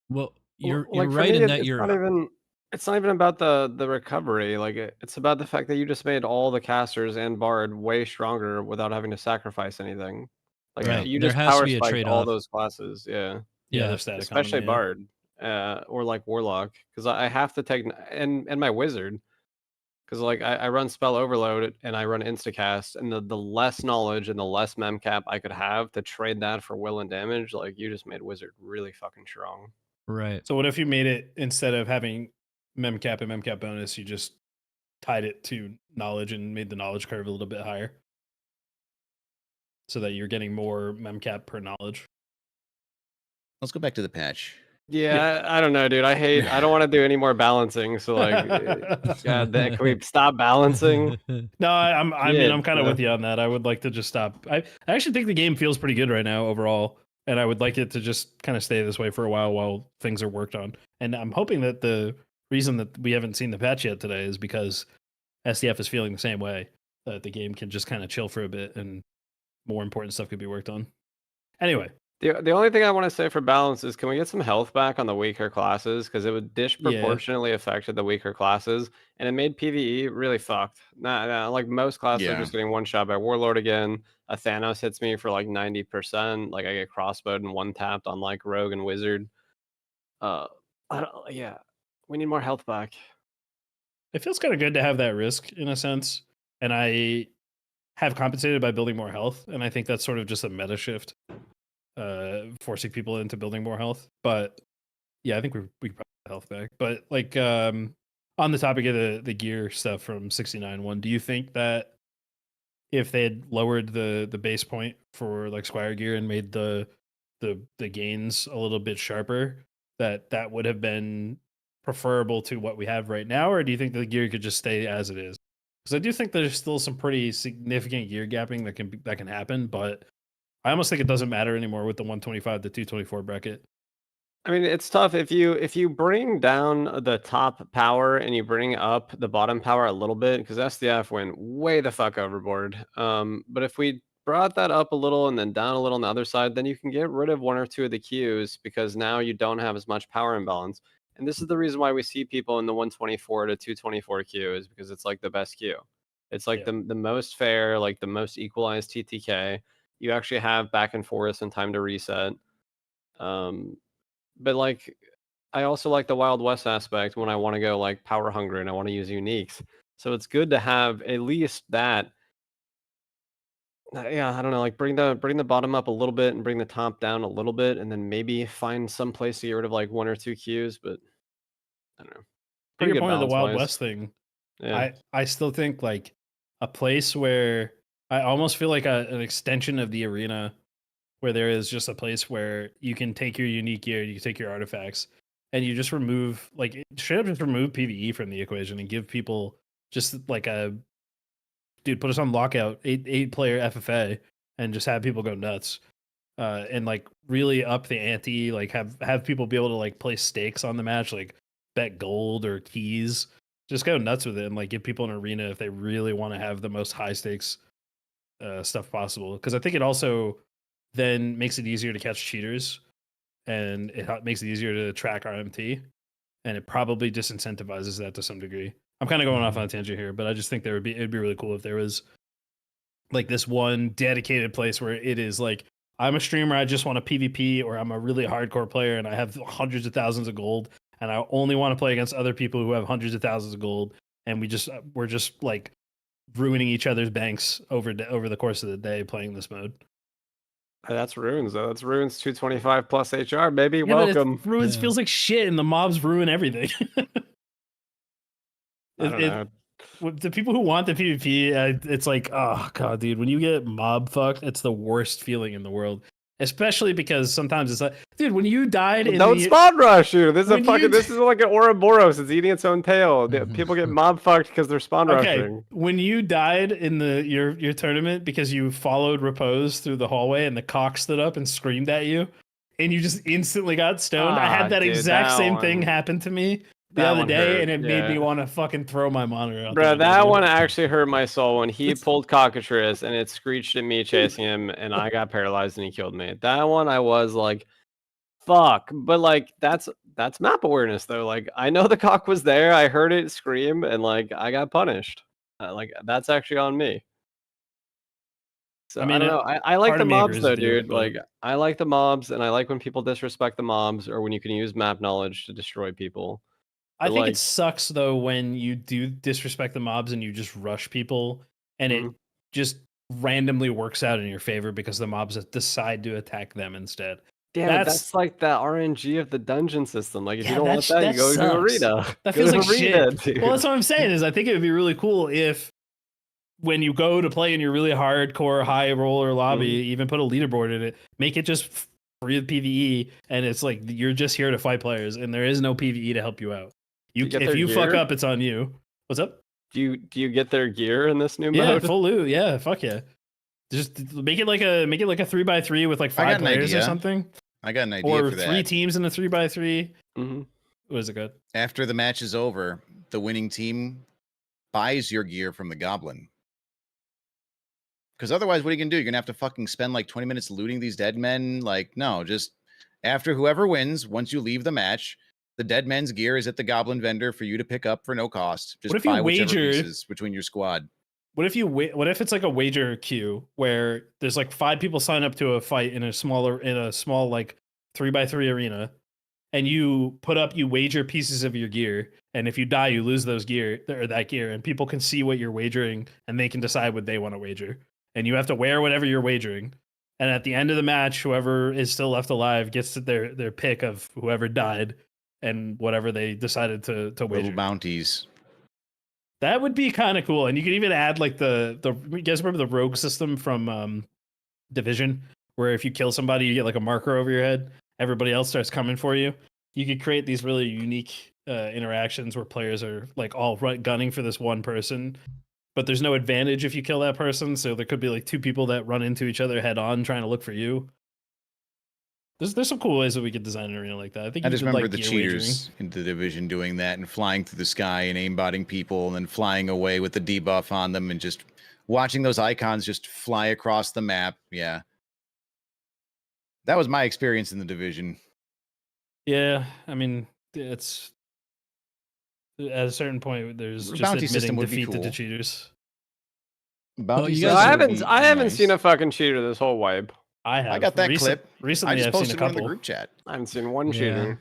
Well, you're right in that it's not even about the recovery. Like it's about the fact that you just made all the casters and bard way stronger without having to sacrifice anything. Like you just power spiked all those classes. Yeah, especially bard. Or like warlock, because I have to take and my wizard, Because like I run spell overload and I run instacast, and the less knowledge and the less mem cap I could have to trade that for will and damage, like you just made wizard really fucking strong. Right. So what if you made it, instead of having memcap and memcap bonus, you just tied it to knowledge and made the knowledge curve a little bit higher, so that you're getting more memcap per knowledge? Let's go back to the patch. Yeah, I don't know, dude. I don't want to do any more balancing. So like, God, can we stop balancing? No, I mean, Shit, I'm kind of yeah. with you on that. I would like to just stop. I actually think the game feels pretty good right now overall, and I would like it to just kind of stay this way for a while things are worked on. And I'm hoping that the reason that we haven't seen the patch yet today is because SDF is feeling the same way, that the game can just kind of chill for a bit and more important stuff could be worked on. Anyway, The only thing I want to say for balance is, can we get some health back on the weaker classes? Because it would disproportionately affected the weaker classes, and it made PvE really fucked. Nah, like most classes are Yeah. just getting one shot by Warlord again. A Thanos hits me for like 90%. Like I get crossbowed and one tapped on like Rogue and Wizard. Yeah, we need more health back. it feels kind of good to have that risk in a sense, and I have compensated by building more health, and I think that's sort of just a meta shift, forcing people into building more health. But yeah, I think we could probably get health back. But like, on the topic of the gear stuff from 69.1, do you think that if they had lowered the base point for like Squire gear and made the gains a little bit sharper, that would have been preferable to what we have right now? Or do you think the gear could just stay as it is? Because I do think there's still some pretty significant gear gapping that can happen, but I almost think it doesn't matter anymore with the 125 to 224 bracket. I mean, it's tough if you bring down the top power and you bring up the bottom power a little bit, because SDF went way the fuck overboard. But if we brought that up a little and then down a little on the other side, then you can get rid of one or two of the Qs, because now you don't have as much power imbalance. And this is the reason why we see people in the 124 to 224 Q, is because it's like the best Q. It's like the most fair, like the most equalized TTK. You actually have back and forth and time to reset. But like, I also like the Wild West aspect when I want to go like power hungry and I want to use uniques. So it's good to have at least that. Yeah, I don't know, like bring the bottom up a little bit and bring the top down a little bit, and then maybe find some place to get rid of like one or two Qs. But I don't know. To Pretty your good point of the Wild balance-wise. West thing, Yeah. I still think like a place where I almost feel like an extension of the arena, where there is just a place where you can take your unique gear, you can take your artifacts, and you just remove, like, straight up just remove PvE from the equation and give people just like a, dude, put us on lockout, eight player FFA, and just have people go nuts, and like really up the ante, like have people be able to like place stakes on the match, like bet gold or keys, just go nuts with it, and like give people an arena if they really want to have the most high stakes stuff possible. Because I think it also then makes it easier to catch cheaters, and it makes it easier to track RMT, and it probably disincentivizes that to some degree. I'm kind of going off on a tangent here, but I just think it'd be really cool if there was like this one dedicated place where it is like, I'm a streamer, I just want a PvP, or I'm a really hardcore player and I have hundreds of thousands of gold and I only want to play against other people who have hundreds of thousands of gold, and we're just like ruining each other's banks over the course of the day playing this mode. That's runes though. That's runes 225 plus HR, baby. Yeah, but Welcome. ruins feels like shit, and the mobs ruin everything. I don't know. With the people who want the PvP, it's like, oh god, dude, when you get mob fucked, it's the worst feeling in the world. Especially because sometimes it's like, dude, when you died in Don't spawn rush you. This is when you- this is like an Ouroboros. It's eating its own tail. People get mob fucked because they're spawn rushing. When you died in your tournament because you followed Repose through the hallway and the cock stood up and screamed at you, and you just instantly got stoned. I had that dude, exact that same one- thing happen to me the that other one day, hurt, and it made me yeah. want to fucking throw my monitor out. Bro, the that window. one actually hurt my soul when he pulled Cockatrice and it screeched at me chasing him and I got paralyzed and he killed me. That one I was like, fuck. But like that's map awareness though. Like I know the cock was there, I heard it scream, and like I got punished. Like that's actually on me. So I mean, don't know. I like part the of me mobs agrees though, with you, dude. but- Like I like the mobs, and I like when people disrespect the mobs or when you can use map knowledge to destroy people. I think like, it sucks though when you do disrespect the mobs and you just rush people and it Mhm. just randomly works out in your favor because the mobs decide to attack them instead. damn it, that's like the RNG of the dungeon system. Like, if you don't want that, you go to sucks. arena. That Go feels to like arena, shit. dude. Well, that's what I'm saying is I think it would be really cool if when you go to play in your really hardcore high roller lobby, even put a leaderboard in it, make it just free PvE, and it's like you're just here to fight players, and there is no PvE to help you out. you get If their you fuck gear? up, it's on you. What's up? Do you get their gear in this new Yeah, mode? full loot. Yeah, fuck yeah. Just make it like a 3x3 with like I 5 got an players or idea. something, I got an idea or for that. 3 teams in a 3x3. Mhm. What is it good? After the match is over, the winning team buys your gear from the goblin. Because otherwise, what are you gonna do? You're gonna have to fucking spend like 20 minutes looting these dead men. Like, no, just after whoever wins, once you leave the match, the dead men's gear is at the goblin vendor for you to pick up for no cost. Just What if you buy whichever wagered- pieces between your squad. What if it's like a wager queue where there's like 5 people sign up to a fight in a small like 3x3 arena, and you wager pieces of your gear, and if you die, you lose that gear, and people can see what you're wagering, and they can decide what they want to wager, and you have to wear whatever you're wagering, and at the end of the match, whoever is still left alive gets their pick of whoever died and whatever they decided to Little wager. bounties. That would be kind of cool, and you could even add like the you guys remember the rogue system from Division, where if you kill somebody, you get like a marker over your head. Everybody else starts coming for you. You could create these really unique interactions where players are like all gunning for this one person, but there's no advantage if you kill that person. So there could be like 2 people that run into each other head on trying to look for you. There's some cool ways that we could design an arena like that. I think I you just could, remember like, the gear cheaters in the division doing that and flying through the sky and aimbotting people and then flying away with the debuff on them and just watching those icons just fly across the map. Yeah. That was my experience in the division. Yeah, I mean, it's at a certain point there's just Bounty admitting system would be defeat to the cool. cheaters. Bounty you So guys system I would haven't be I haven't nice. seen a fucking cheater this whole wipe. I have. I got that clip. Recently, I just I've seen posted a one in couple. the group chat. I haven't seen one Yeah. cheater.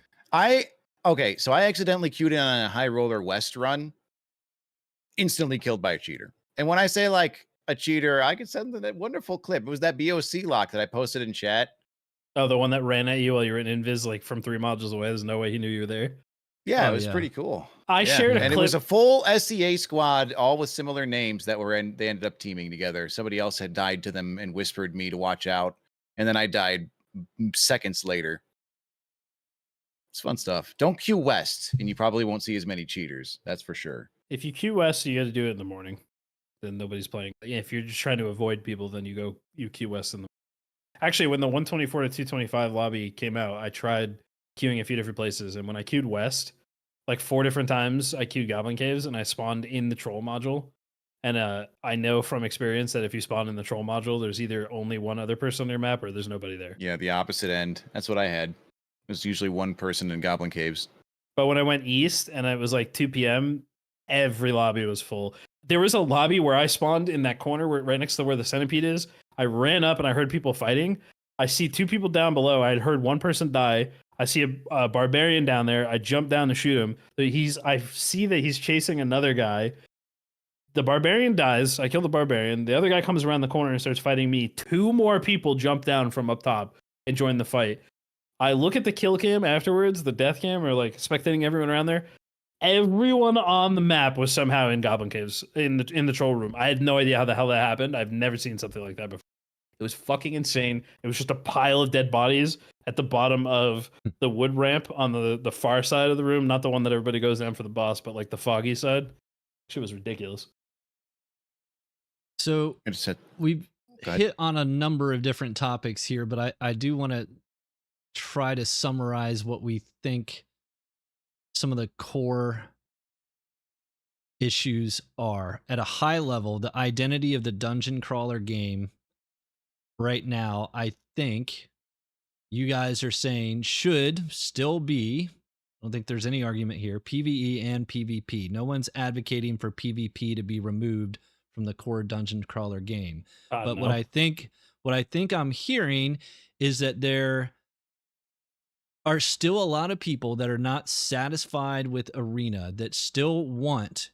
Okay, so I accidentally queued in on a high roller west run, instantly killed by a cheater. And when I say like a cheater, I could send them that wonderful clip. It was that BOC lock that I posted in chat. Oh, the one that ran at you while you were in invis, like from 3 modules away. There's no way he knew you were there. Yeah, Oh, it was yeah. pretty cool. I Yeah, shared a and clip. it was a full SCA squad, all with similar names that were in. They ended up teaming together. Somebody else had died to them and whispered me to watch out, and then I died seconds later. It's fun stuff. Don't queue west, and you probably won't see as many cheaters. That's for sure. If you queue west, you got to do it in the morning. Then nobody's playing. Yeah, if you're just trying to avoid people, then you queue west in the. Actually, when the 124 to 225 lobby came out, I tried queuing a few different places, and when I queued west, like 4 different times, I queued Goblin Caves, and I spawned in the troll module. And I know from experience that if you spawn in the troll module, there's either only one other person on your map or there's nobody there. Yeah, the opposite end. That's what I had. It was usually one person in Goblin Caves. But when I went east and it was like 2 p.m., every lobby was full. There was a lobby where I spawned in that corner right next to where the centipede is. I ran up and I heard people fighting. I see 2 people down below. I had heard one person die. I see a barbarian down there. I jump down to shoot him. I see that he's chasing another guy. The barbarian dies. I kill the barbarian. The other guy comes around the corner and starts fighting me. 2 more people jump down from up top and join the fight. I look at the kill cam afterwards, the death cam, or like spectating everyone around there. Everyone on the map was somehow in Goblin Caves in the troll room. I had no idea how the hell that happened. I've never seen something like that before. It was fucking insane. It was just a pile of dead bodies at the bottom of the wood ramp on the far side of the room, not the one that everybody goes down for the boss, but like the foggy side. Shit was ridiculous. So I just said, we've Go ahead. hit on a number of different topics here, but I do want to try to summarize what we think some of the core issues are. At a high level, the identity of the dungeon crawler game right now, I think you guys are saying should still be, I don't think there's any argument here, PvE and PvP. No one's advocating for PvP to be removed from the core dungeon crawler game. But No. what I think I'm hearing is that they're are still a lot of people that are not satisfied with Arena, that still want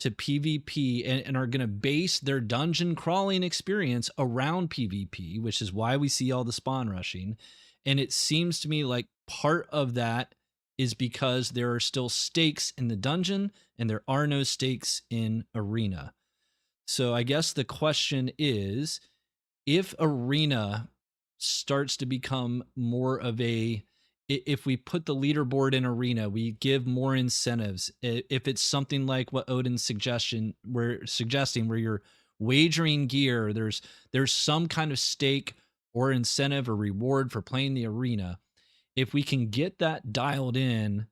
to PvP and are going to base their dungeon crawling experience around PvP, which is why we see all the spawn rushing. And it seems to me like part of that is because there are still stakes in the dungeon and there are no stakes in Arena. So I guess the question is, if Arena starts to become more of if we put the leaderboard in Arena, we give more incentives. If it's something like what Odin's suggesting, where you're wagering gear, there's some kind of stake or incentive or reward for playing the Arena. If we can get that dialed in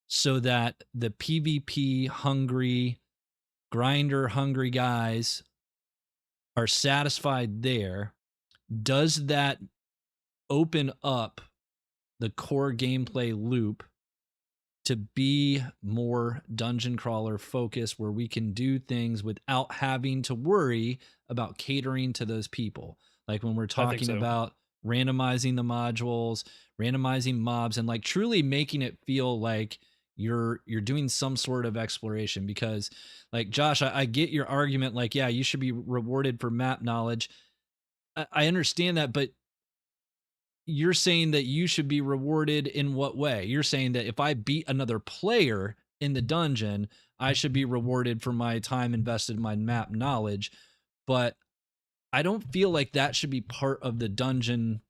so that the PvP hungry, grinder hungry guys are satisfied there, does that open up the core gameplay loop to be more dungeon crawler focused, where we can do things without having to worry about catering to those people? Like when we're talking so. about randomizing the modules, randomizing mobs, and like truly making it feel like you're doing some sort of exploration. Because like Josh, I get your argument, like, yeah, you should be rewarded for map knowledge. I understand that, but you're saying that you should be rewarded in what way? You're saying that if I beat another player in the dungeon, I should be rewarded for my time invested in my map knowledge. But I don't feel like that should be part of the dungeon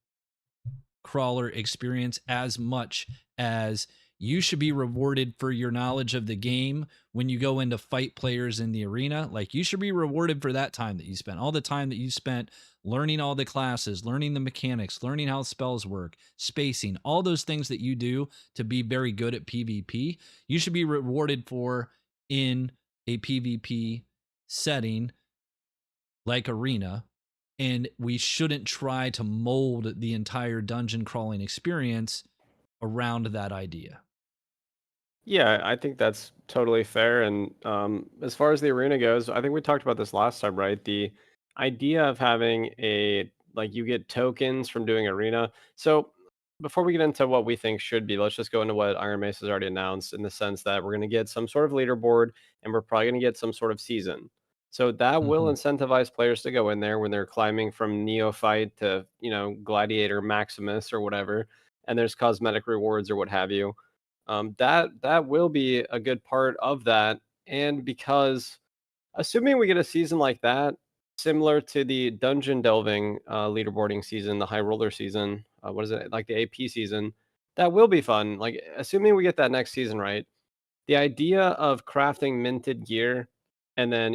crawler experience as much as you should be rewarded for your knowledge of the game when you go in to fight players in the arena. Like, you should be rewarded for that time that you spent, all the time that you spent learning all the classes, learning the mechanics, learning how spells work, spacing, all those things that you do to be very good at PvP. You should be rewarded for in a PvP setting like Arena. And we shouldn't try to mold the entire dungeon crawling experience around that idea. Yeah, I think that's totally fair. And as far as the arena goes, I think we talked about this last time, right? The idea of having you get tokens from doing arena. So before we get into what we think should be, let's just go into what Iron Mace has already announced, in the sense that we're going to get some sort of leaderboard and we're probably going to get some sort of season. So that will incentivize players to go in there when they're climbing from neophyte to, gladiator maximus or whatever. And there's cosmetic rewards or what have you. That will be a good part of that. And because assuming we get a season like that, similar to the dungeon delving leaderboarding season, the high roller season, what is it, like the AP season, that will be fun. Like, assuming we get that next season right, the idea of crafting minted gear, and then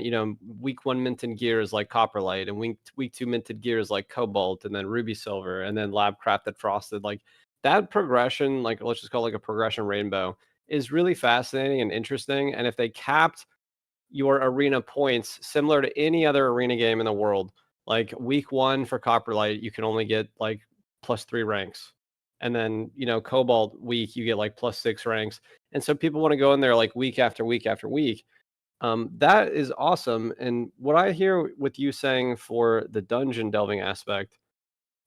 week 1 minted gear is like copperlight, and week 2 minted gear is like cobalt, and then ruby silver, and then lab crafted frosted. Like, that progression, like, let's just call it like a progression rainbow, is really fascinating and interesting. And if they capped your arena points similar to any other arena game in the world, like week 1 for copperlight, you can only get like +3 ranks, and then cobalt week you get like +6 ranks. And so people want to go in there like week after week after week. That is awesome. And what I hear with you saying for the dungeon delving aspect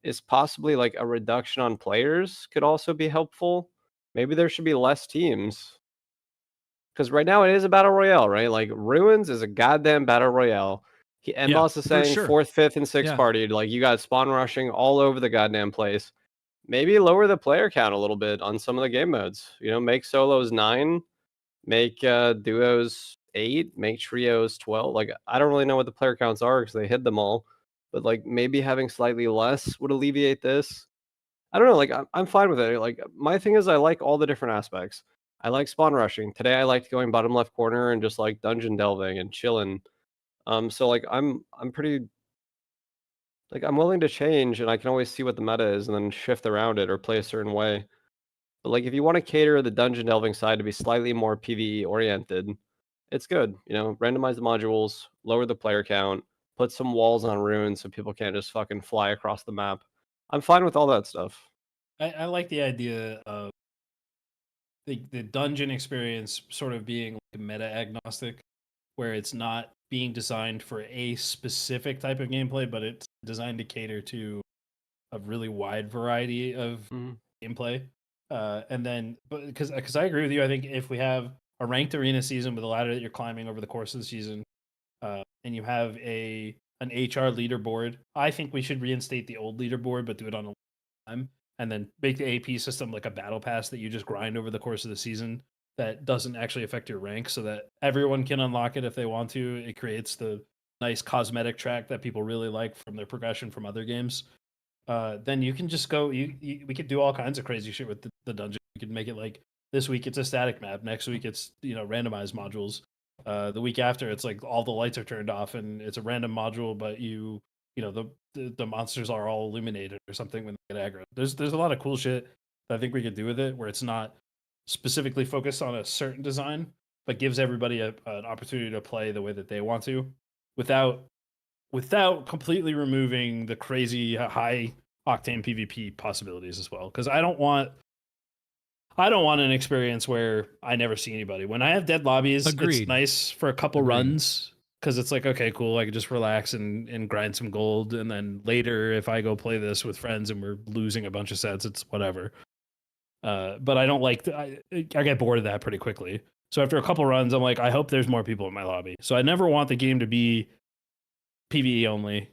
is possibly like a reduction on players could also be helpful. Maybe there should be less teams, because right now it is a battle royale, right? Like, Ruins is a goddamn battle royale. Boss is for saying sure. 4th, 5th, and 6th Yeah. party. Like, you got spawn rushing all over the goddamn place. Maybe lower the player count a little bit on some of the game modes. Make solos 9, make duos 8, make trios 12. Like, I don't really know what the player counts are because they hid them all. But like, maybe having slightly less would alleviate this. I don't know. Like, I'm fine with it. Like, my thing is, I like all the different aspects. I like spawn rushing. Today I liked going bottom left corner and just like dungeon delving and chilling. So like, I'm pretty, like, I'm willing to change, and I can always see what the meta is and then shift around it or play a certain way. But like, if you want to cater the dungeon delving side to be slightly more PvE oriented, it's good. Randomize the modules, lower the player count, put some walls on runes so people can't just fucking fly across the map. I'm fine with all that stuff. I like the idea of the dungeon experience sort of being like meta agnostic, where it's not being designed for a specific type of gameplay, but it's designed to cater to a really wide variety of gameplay. And then, but because I agree with you, I think if we have a ranked arena season with a ladder that you're climbing over the course of the season, and you have an HR leaderboard, I think we should reinstate the old leaderboard, but do it on a time, and then make the AP system like a battle pass that you just grind over the course of the season that doesn't actually affect your rank, so that everyone can unlock it if they want to. It creates the nice cosmetic track that people really like from their progression from other games. Then you can just go. We could do all kinds of crazy shit with the dungeon. We could make it like this week it's a static map. Next week it's randomized modules. The week after it's like all the lights are turned off and it's a random module, but the monsters are all illuminated or something when they get aggro. There's a lot of cool shit that I think we could do with it where it's not specifically focused on a certain design, but gives everybody an opportunity to play the way that they want to, without completely removing the crazy high octane PvP possibilities as well. Because I don't want an experience where I never see anybody. When I have dead lobbies, Agreed. it's nice for a couple Agreed. runs because it's like, okay, cool, I can just relax and grind some gold, and then later if I go play this with friends and we're losing a bunch of sets, it's whatever. But I don't like I get bored of that pretty quickly. So after a couple runs, I'm like, I hope there's more people in my lobby. So I never want the game to be PvE only.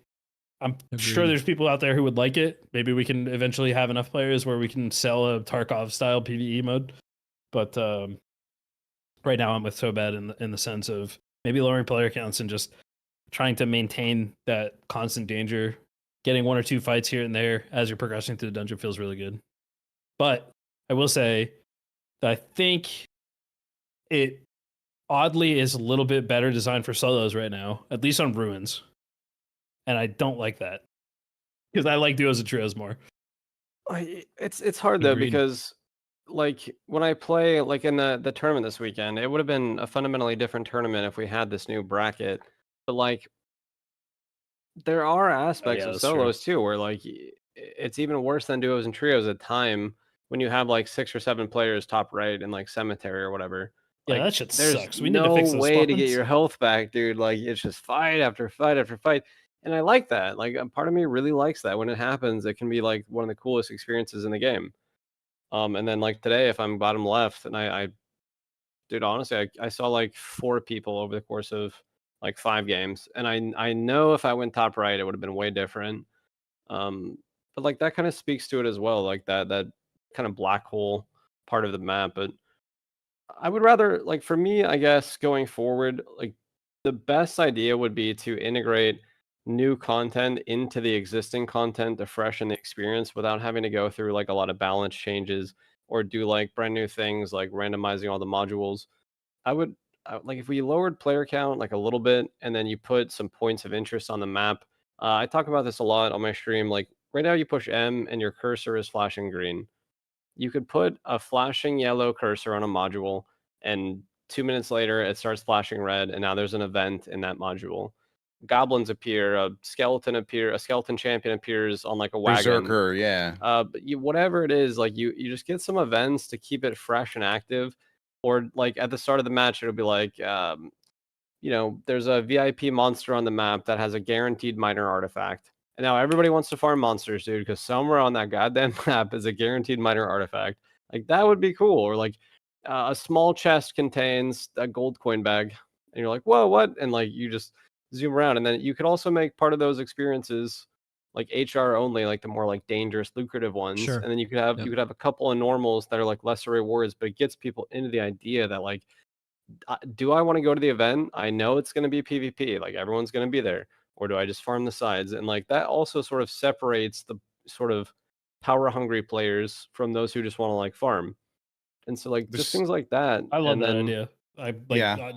I'm sure Agreed. there's people out there who would like it. Maybe we can eventually have enough players where we can sell a Tarkov style PvE mode. But right now I'm with Sobad in the sense of maybe lowering player counts and just trying to maintain that constant danger. Getting one or two fights here and there as you're progressing through the dungeon feels really good. But I will say that I think it oddly is a little bit better designed for solos right now, at least on Ruins. And I don't like that because I like duos and trios more. It's hard though, Agreed. because like when I play like in the tournament this weekend, it would have been a fundamentally different tournament if we had this new bracket. But like there are aspects of that's true. solos too where like it's even worse than duos and trios at time when you have like 6 or 7 players top right in like cemetery or whatever. Yeah, Like, that shit there's sucks. We need to no fix those way to get spawns. your health back, dude. Like it's just fight after fight after fight. And I like that. Like a part of me really likes that. When it happens, it can be like one of the coolest experiences in the game. And then like today, if I'm bottom left, and I dude, honestly, I saw like 4 people over the course of like 5 games, and I know if I went top right, it would have been way different. But like that kind of speaks to it as well, like that kind of black hole part of the map. But I would rather, like, for me, I guess going forward, like the best idea would be to integrate new content into the existing content to freshen the experience without having to go through like a lot of balance changes or do like brand new things like randomizing all the modules. Like if we lowered player count like a little bit and then you put some points of interest on the map. I talk about this a lot on my stream. Like right now, you push M and your cursor is flashing green. You could put a flashing yellow cursor on a module, and 2 minutes later, it starts flashing red, and now there's an event in that module. Goblins appear, a skeleton champion appears on like a wagon. Berserker, yeah. But whatever it is, like you just get some events to keep it fresh and active, or like at the start of the match, it'll be like, there's a VIP monster on the map that has a guaranteed minor artifact. And now everybody wants to farm monsters, dude, because somewhere on that goddamn map is a guaranteed minor artifact. Like that would be cool. Or like a small chest contains a gold coin bag, and you're like, whoa, what? And like you just zoom around, and then you could also make part of those experiences like HR only, like the more like dangerous, lucrative ones. Sure. And then you could have a couple of normals that are like lesser rewards, but it gets people into the idea that like, do I want to go to the event? I know it's going to be PvP, like everyone's going to be there, or do I just farm the sides? And like that also sort of separates the sort of power hungry players from those who just want to like farm. And so like just things like that. I love and that then, idea.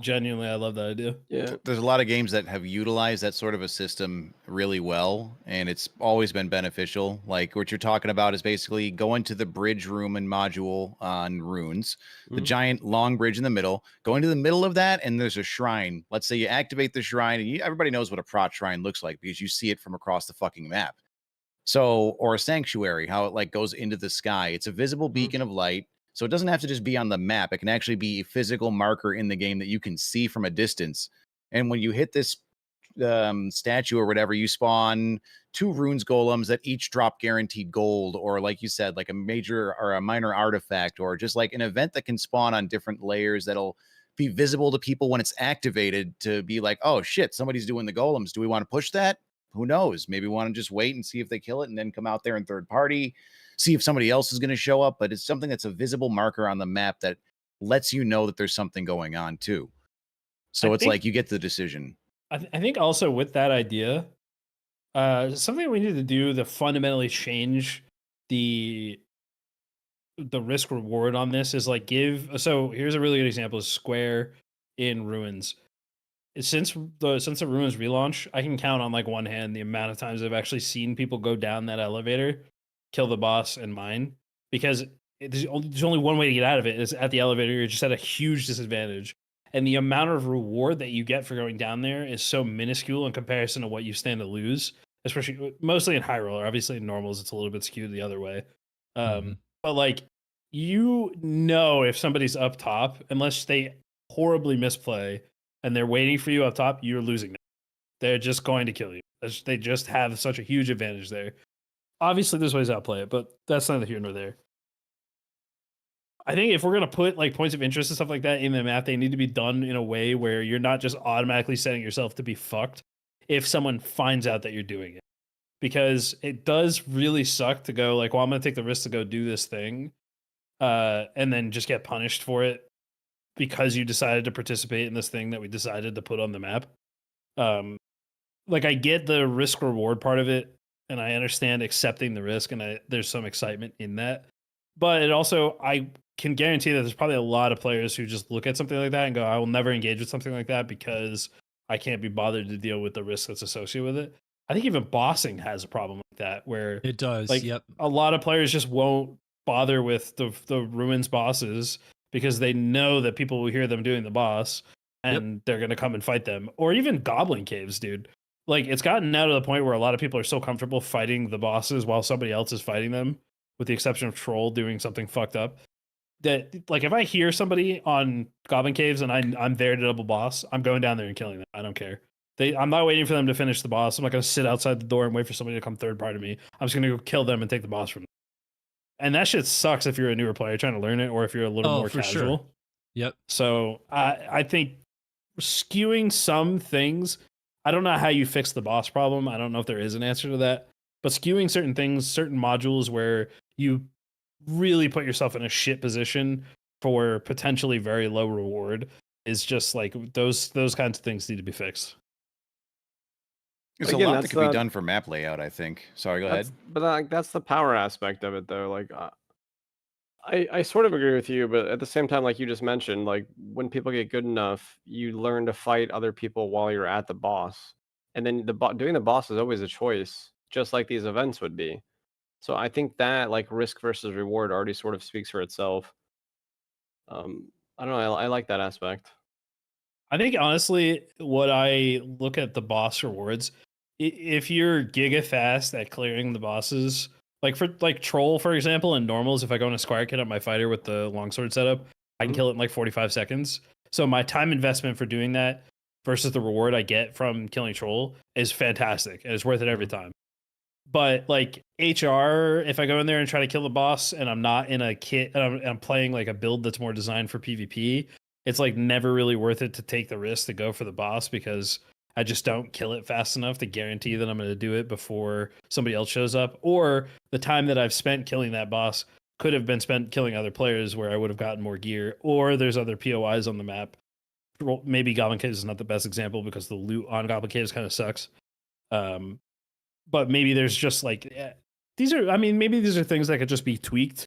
Genuinely, I love that idea. Yeah. There's a lot of games that have utilized that sort of a system really well, and it's always been beneficial. Like what you're talking about is basically going to the bridge room and module on Runes, the giant long bridge in the middle, going to the middle of that, and there's a shrine. Let's say you activate the shrine, and everybody knows what a prot shrine looks like because you see it from across the fucking map. So, or a sanctuary, how it like goes into the sky. It's a visible beacon of light. So it doesn't have to just be on the map. It can actually be a physical marker in the game that you can see from a distance. And when you hit this statue or whatever, you spawn 2 runes golems that each drop guaranteed gold, or like you said, like a major or a minor artifact, or just like an event that can spawn on different layers that'll be visible to people when it's activated, to be like, oh shit, somebody's doing the golems. Do we want to push that? Who knows? Maybe we want to just wait and see if they kill it and then come out there in third party, see if somebody else is going to show up. But it's something that's a visible marker on the map that lets you know that there's something going on too. So it's like you get the decision. I think also with that idea, something we need to do to fundamentally change the risk reward on this is like so here's a really good example of Square in Ruins. Since the Ruins relaunch, I can count on like one hand the amount of times I've actually seen people go down that elevator, kill the boss, and mine, because there's only one way to get out of it. Is at the elevator. You're just at a huge disadvantage, and the amount of reward that you get for going down there is so minuscule in comparison to what you stand to lose, especially mostly in high roller. Obviously in normals it's a little bit skewed the other way. But like, if somebody's up top, unless they horribly misplay and they're waiting for you up top, you're losing them. They're just going to kill you. They just have such a huge advantage there. Obviously there's ways to outplay it, but that's neither here nor there. I think if we're going to put like points of interest and stuff like that in the map, they need to be done in a way where you're not just automatically setting yourself to be fucked if someone finds out that you're doing it. Because it does really suck to go like, well, I'm going to take the risk to go do this thing, and then just get punished for it because you decided to participate in this thing that we decided to put on the map. Like, I get the risk reward part of it, and I understand accepting the risk, and there's some excitement in that. But it also, I can guarantee that there's probably a lot of players who just look at something like that and go, I will never engage with something like that because I can't be bothered to deal with the risk that's associated with it. I think even bossing has a problem like that, where It does. like, Yep. a lot of players just won't bother with the Ruins bosses because they know that people will hear them doing the boss and they're going to come and fight them. Or even Goblin Caves, dude. Like, it's gotten now to the point where a lot of people are so comfortable fighting the bosses while somebody else is fighting them, with the exception of Troll doing something fucked up, that like, if I hear somebody on Goblin Caves and I'm there to double boss, I'm going down there and killing them. I don't care. I'm not waiting for them to finish the boss. I'm not going to sit outside the door and wait for somebody to come third party me. I'm just going to go kill them and take the boss from them. And that shit sucks if you're a newer player trying to learn it, or if you're a little more casual. Sure. Yep. So I think skewing some things, I don't know how you fix the boss problem. I don't know if there is an answer to that. But skewing certain things, certain modules where you really put yourself in a shit position for potentially very low reward is just like, those kinds of things need to be fixed. There's a lot that could be done for map layout, I think. Sorry, go ahead. But that's the power aspect of it, though. Like, I sort of agree with you, but at the same time, like you just mentioned, like, when people get good enough, you learn to fight other people while you're at the boss, and then doing the boss is always a choice, just like these events would be. So I think that, like, risk versus reward already sort of speaks for itself. I don't know. I like that aspect. I think honestly, what I look at the boss rewards, if you're giga fast at clearing the bosses, like for like Troll, for example, in normals, if I go in a Squire Kit up my fighter with the longsword setup, I can kill it in like 45 seconds. So my time investment for doing that versus the reward I get from killing Troll is fantastic, and it's worth it every time. But like HR, if I go in there and try to kill the boss and I'm not in a kit, and I'm playing like a build that's more designed for PvP, it's like never really worth it to take the risk to go for the boss, because I just don't kill it fast enough to guarantee that I'm going to do it before somebody else shows up. Or the time that I've spent killing that boss could have been spent killing other players where I would have gotten more gear, or there's other POIs on the map. Maybe Goblin Caves is not the best example because the loot on Goblin Caves kind of sucks. But maybe there's just like, maybe these are things that could just be tweaked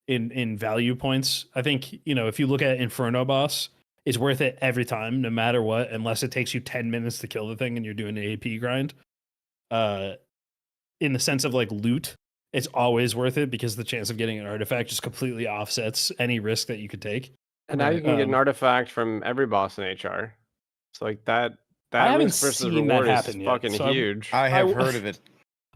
in value points. I think, if you look at Inferno boss, it's worth it every time, no matter what, unless it takes you 10 minutes to kill the thing and you're doing an AP grind. In the sense of like loot, it's always worth it because the chance of getting an artifact just completely offsets any risk that you could take. And now you can get an artifact from every boss in HR. So like that I haven't risk versus seen that reward is happen yet, fucking so huge. I have heard of it.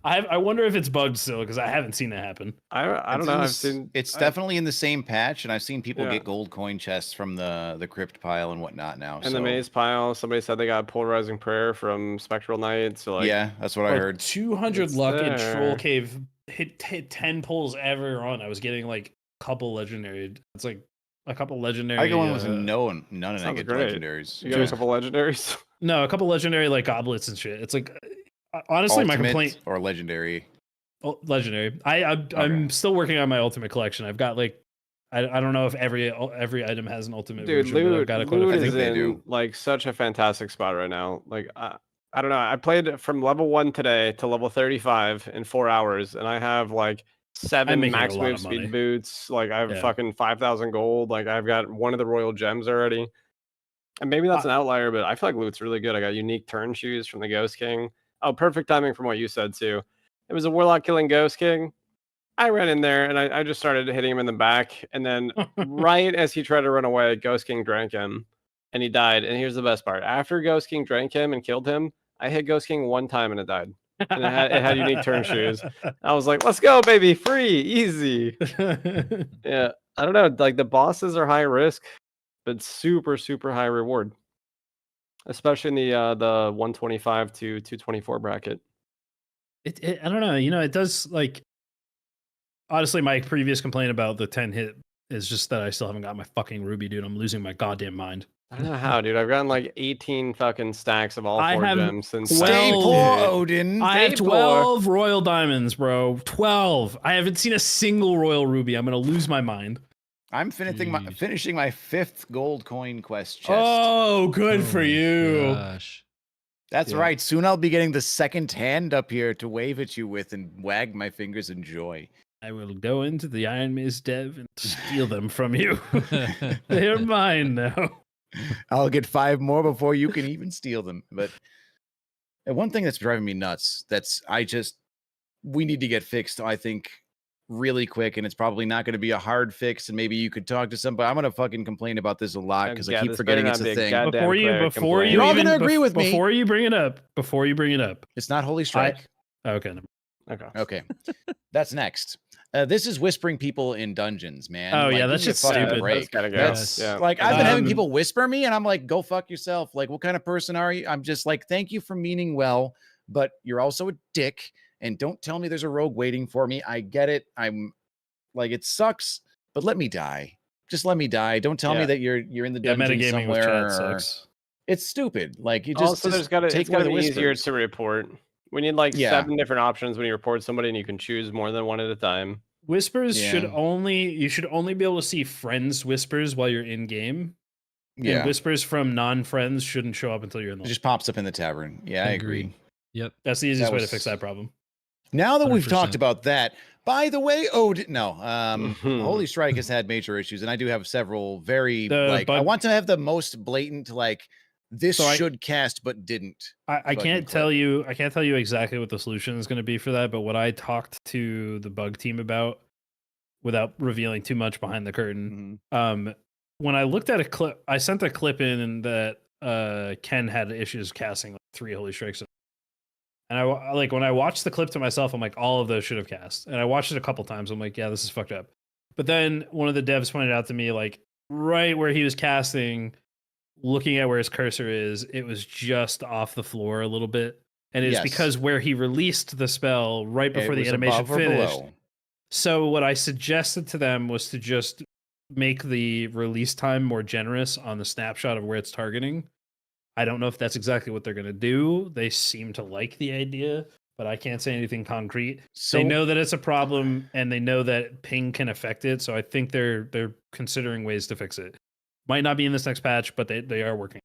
I wonder if it's bugged still because I haven't seen it happen. I don't It's know. in I've this- seen It's definitely in the same patch, and I've seen people Yeah. get gold coin chests from the crypt pile and whatnot now. in so the maze pile. Somebody said they got polarizing prayer from Spectral Knight. So like, yeah, that's what I Like heard. 200 It's luck in there. Troll Cave hit 10 pulls ever on. I was getting like a couple legendary. It's like a couple legendary. I go in with none, and I sounds get great. legendaries. you got a couple legendaries. No, a couple legendary like goblets and shit. It's like honestly, my Ultimate complaint. or legendary. Oh, legendary. I'm still working on my ultimate collection. I've got like I don't know if every item has an ultimate Dude, version, but I've loot, got quite a loot few. is they in do. like such a fantastic spot right now. Like I don't know. I played from level 1 today to level 35 in 4 hours, and I have like 7 making a max lot move of money. speed boots. Like I have Yeah. fucking 5,000 gold. Like I've got one of the royal gems already. And maybe that's an outlier, but I feel like loot's really good. I got unique turn shoes from the Ghost King. Oh, perfect timing from what you said too. It was a warlock killing Ghost King. I ran in there and I just started hitting him in the back. And then right as he tried to run away, Ghost King drank him and he died. And here's the best part. After Ghost King drank him and killed him, I hit Ghost King one time and it died. And it had unique turn shoes. I was like, let's go, baby. Free, easy. Yeah. I don't know. Like the bosses are high risk, but super, super high reward. Especially in the 125 to 224 bracket. I don't know. You know, it does like. Honestly, my previous complaint about the 10 hit is just that I still haven't got my fucking ruby, dude. I'm losing my goddamn mind. I don't know how, dude. I've gotten like 18 fucking stacks of all I 4 have gems since. Stay 12 poor, hit. Odin. I have Stay poor. 12 royal diamonds, bro. 12. I haven't seen a single royal ruby. I'm gonna lose my mind. I'm finishing my Jeez. 5th gold coin quest chest. Oh, good for Oh my you. Gosh. That's yeah. right. Soon I'll be getting the second hand up here to wave at you with and wag my fingers in joy. I will go into the Iron Maze dev and steal them from you. They're mine now. I'll get 5 more before you can even steal them. But one thing that's driving me nuts, we need to get fixed, I think, really quick, and it's probably not going to be a hard fix, and maybe you could talk to somebody. I'm going to fucking complain about this a lot because I keep forgetting it's a thing. Before you You're all even gonna agree with me. before you bring it up, It's not Holy Strike. okay. Okay. That's next. This is whispering people in dungeons, man. Oh, yeah, give that's me a just fucking stupid. break. Gotta go. That's Yeah. like I've been having Um, people whisper me, and I'm like, "Go fuck yourself." Like, what kind of person are you? I'm just like, "Thank you for meaning well, but you're also a dick, and don't tell me there's a rogue waiting for me." I get it. I'm like, it sucks, but let me die. Just let me die. Don't tell me Yeah. that you're in the Yeah, dungeon metagaming with somewhere. chat or- sucks. It's stupid. Like you Also, just it's gotta take away the be easier whispers. to report. We need like Yeah. 7 different options when you report somebody, and you can choose more than one at a time. Whispers should Yeah. only be able to see friends whispers while you're in game. Yeah, And whispers from non-friends shouldn't show up until you're in it the just pops up in the tavern. Yeah, I agree. Agreed. Yep. That's the easiest That way to was- fix that problem. Now that we've 100%. talked about that, by the way, Mhm. Holy Strike has had major issues, and I do have several very I bug- want to have the most blatant this So I- should cast but didn't. I Fucking can't clip. tell you exactly what the solution is going to be for that, but what I talked to the bug team about, without revealing too much behind the curtain, Mhm. when I looked at a clip, I sent a clip in that Ken had issues casting 3 Holy Strikes. And I like when I watched the clip to myself, I'm like, all of those should have cast. And I watched it a couple times. I'm like, yeah, this is fucked up. But then one of the devs pointed out to me, like right where he was casting, looking at where his cursor is, it was just off the floor a little bit. And it's Yes. because where he released the spell right before It the was animation above or finished. below. So what I suggested to them was to just make the release time more generous on the snapshot of where it's targeting. I don't know if that's exactly what they're going to do. They seem to like the idea, but I can't say anything concrete. So They know that it's a problem and they know that ping can affect it, so I think they're considering ways to fix it. Might not be in this next patch, but they are working.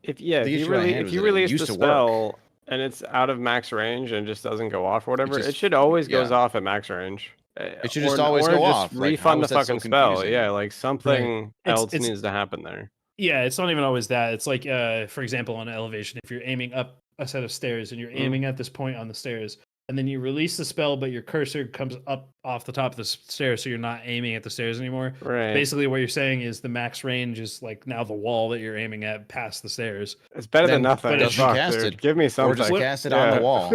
If The you issue I had if was you that it release used the to work. spell and it's out of max range and just doesn't go off or whatever, it just- should always goes yeah. off at max range. It should just always go off. Like, refund how the is that so fucking spell. confusing? Yeah, like something else It's- needs to happen there. Yeah, it's not even always that. It's like, for example, on elevation, if you're aiming up a set of stairs and you're aiming at this point on the stairs, and then you release the spell, but your cursor comes up off the top of the stairs, so you're not aiming at the stairs anymore. Right. Basically, what you're saying is the max range is like now the wall that you're aiming at past the stairs. It's better than Then nothing. doesn't Fuck, cast dude. it, Give me something. or just cast it on the wall.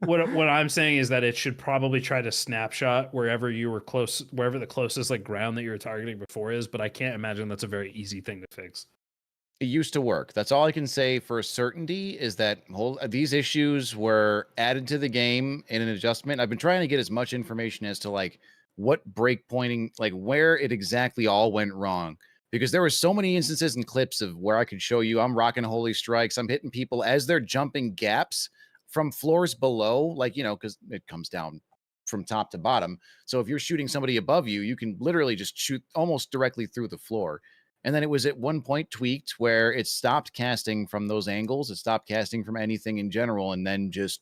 What I'm saying is that it should probably try to snapshot wherever you were close, wherever the closest like ground that you were targeting before is. But I can't imagine that's a very easy thing to fix. It used to work. That's all I can say for certainty is that these issues were added to the game in an adjustment. I've been trying to get as much information as to like what breakpointing, like where it exactly all went wrong. Because there were so many instances and clips of where I could show you I'm rocking holy strikes. I'm hitting people as they're jumping gaps from floors below, like, you know, because it comes down from top to bottom. So if you're shooting somebody above you, you can literally just shoot almost directly through the floor. And then it was at one point tweaked where it stopped casting from those angles. It stopped casting from anything in general, and then just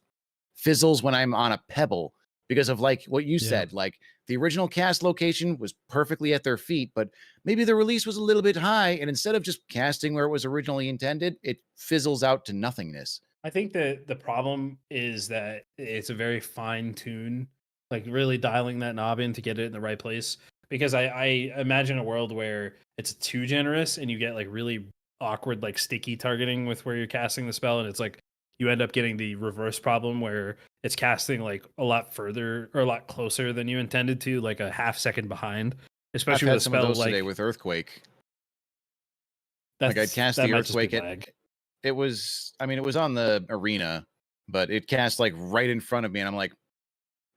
fizzles when I'm on a pebble because of like what you said, like the original cast location was perfectly at their feet, but maybe the release was a little bit high. And instead of just casting where it was originally intended, it fizzles out to nothingness. I think that the problem is that it's a very fine tune, like really dialing that knob in to get it in the right place. Because I imagine a world where it's too generous and you get like really awkward, like sticky targeting with where you're casting the spell. And it's like you end up getting the reverse problem where it's casting like a lot further or a lot closer than you intended to, like a half second behind, especially I've with had a some of spell those like today with Earthquake. Like I'd cast the Earthquake. It was, I mean, it was on the arena, but it cast like right in front of me. And I'm like,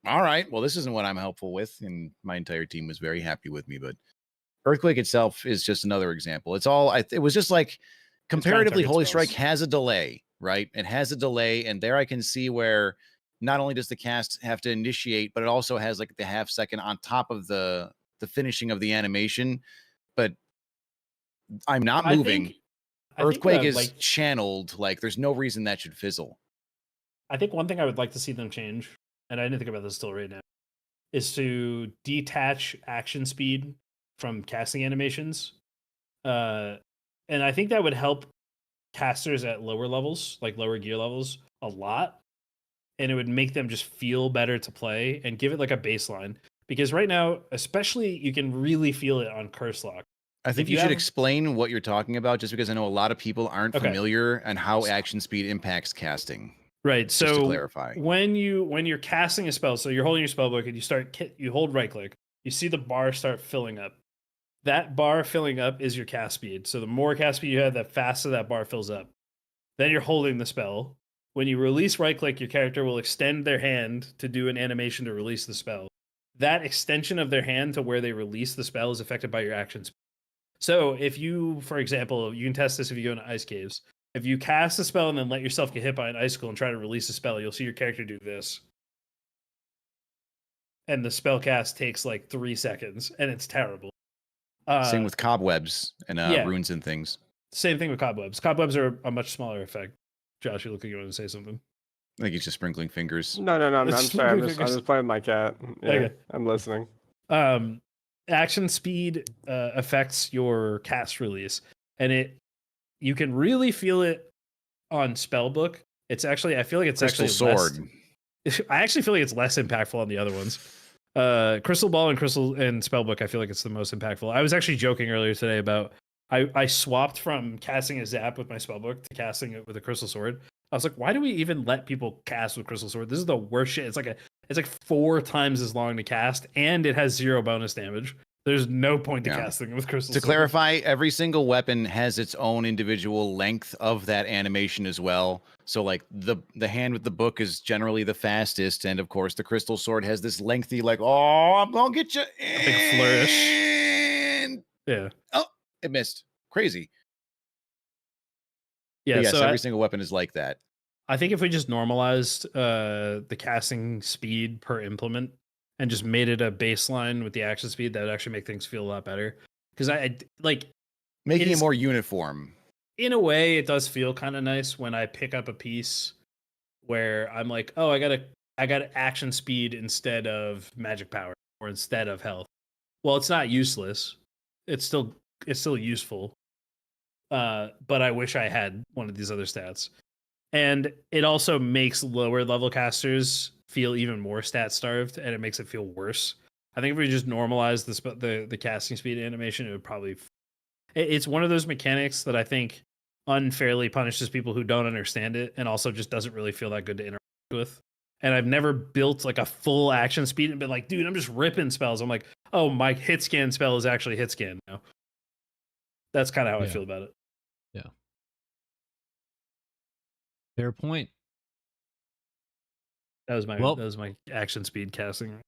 all right, well, this isn't what I'm helpful with. And my entire team was very happy with me. But Earthquake itself is just another example. It's all, it was just like comparatively, Holy Strike has a delay, right? It has a delay. And there I can see where not only does the cast have to initiate, but it also has like the half second on top of the finishing of the animation. But I'm not moving. Earthquake is like, channeled. Like there's no reason that should fizzle. I think one thing I would like to see them change, and I didn't think about this till right now, is to detach action speed from casting animations. And I think that would help casters at lower levels, like lower gear levels, a lot. And it would make them just feel better to play and give it like a baseline. Because right now, especially, you can really feel it on Curse Lock. I think you should explain what you're talking about, just because I know a lot of people aren't familiar and how action speed impacts casting. Right. So just to clarify, when you're casting a spell, so you're holding your spell book and you hold right click, you see the bar start filling up. That bar filling up is your cast speed. So the more cast speed you have, the faster that bar fills up. Then you're holding the spell. When you release right click, your character will extend their hand to do an animation to release the spell. That extension of their hand to where they release the spell is affected by your action speed. So if you, for example, you can test this if you go into ice caves. If you cast a spell and then let yourself get hit by an icicle and try to release a spell, you'll see your character do this. And the spell cast takes like 3 seconds, and it's terrible. Same with cobwebs and runes and things. Same thing with cobwebs. Cobwebs are a much smaller effect. Josh, you're looking, you want to say something? I think he's just sprinkling fingers. No. I'm sorry. I'm just playing with my cat. Yeah, okay. I'm listening. Action speed affects your cast release, and you can really feel it on Spellbook. It's actually, I feel like it's Crystal actually Sword. I actually feel like it's less impactful on the other ones. Crystal Ball and Spellbook, I feel like it's the most impactful. I was actually joking earlier today about I swapped from casting a zap with my Spellbook to casting it with a Crystal Sword. I was like, why do we even let people cast with Crystal Sword? This is the worst shit. It's like 4 times as long to cast, and it has 0 bonus damage. There's no point to casting with Crystal Sword. To clarify, every single weapon has its own individual length of that animation as well. So like the hand with the book is generally the fastest, and of course the Crystal Sword has this lengthy, like, oh, I'm gonna get you, a big flourish. And oh, it missed. Crazy. Yeah, but yes, so every single weapon is like that. I think if we just normalized the casting speed per implement and just made it a baseline with the action speed, that would actually make things feel a lot better. Because I like making it more uniform. In a way, it does feel kind of nice when I pick up a piece where I'm like, oh, I got action speed instead of magic power or instead of health. Well, it's not useless. It's still useful. But I wish I had one of these other stats. And it also makes lower level casters feel even more stat starved, and it makes it feel worse. I think if we just normalize the casting speed animation, it would probably. It's one of those mechanics that I think unfairly punishes people who don't understand it, and also just doesn't really feel that good to interact with. And I've never built like a full action speed and been like, dude, I'm just ripping spells. I'm like, oh, my hit scan spell is actually hit scan now. That's kind of how I feel about it. Yeah. Fair point. That was my action speed casting.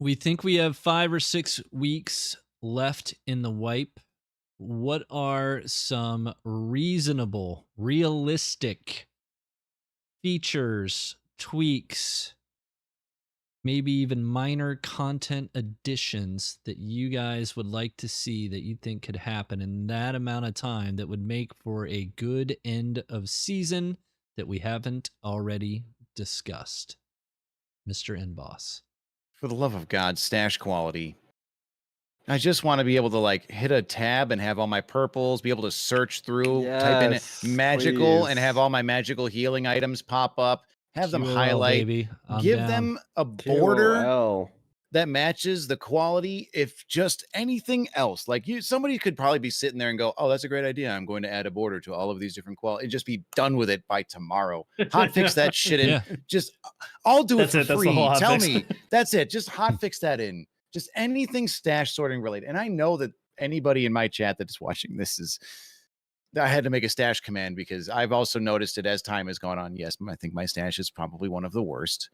We think we have 5 or 6 weeks left in the wipe. What are some reasonable, realistic features, tweaks, maybe even minor content additions that you guys would like to see that you think could happen in that amount of time that would make for a good end of season that we haven't already discussed? Mr. N-Boss. For the love of God, stash quality. I just want to be able to like hit a tab and have all my purples, be able to search through, type Yes, in magical, please. and have all my magical healing items pop up, have them QOL, highlight, baby. I'm give down. them a border QOL. that matches the quality. If just anything else, like somebody could probably be sitting there and go, oh, that's a great idea. I'm going to add a border to all of these different quality and just be done with it by tomorrow. Hot fix that shit in. Yeah. Just, I'll do That's it it. for That's the free. whole hot Tell fix. me. That's it. Just hot fix that in. Just anything stash sorting related. And I know that anybody in my chat that is watching this is, I had to make a stash command because I've also noticed it as time has gone on. Yes, I think my stash is probably one of the worst.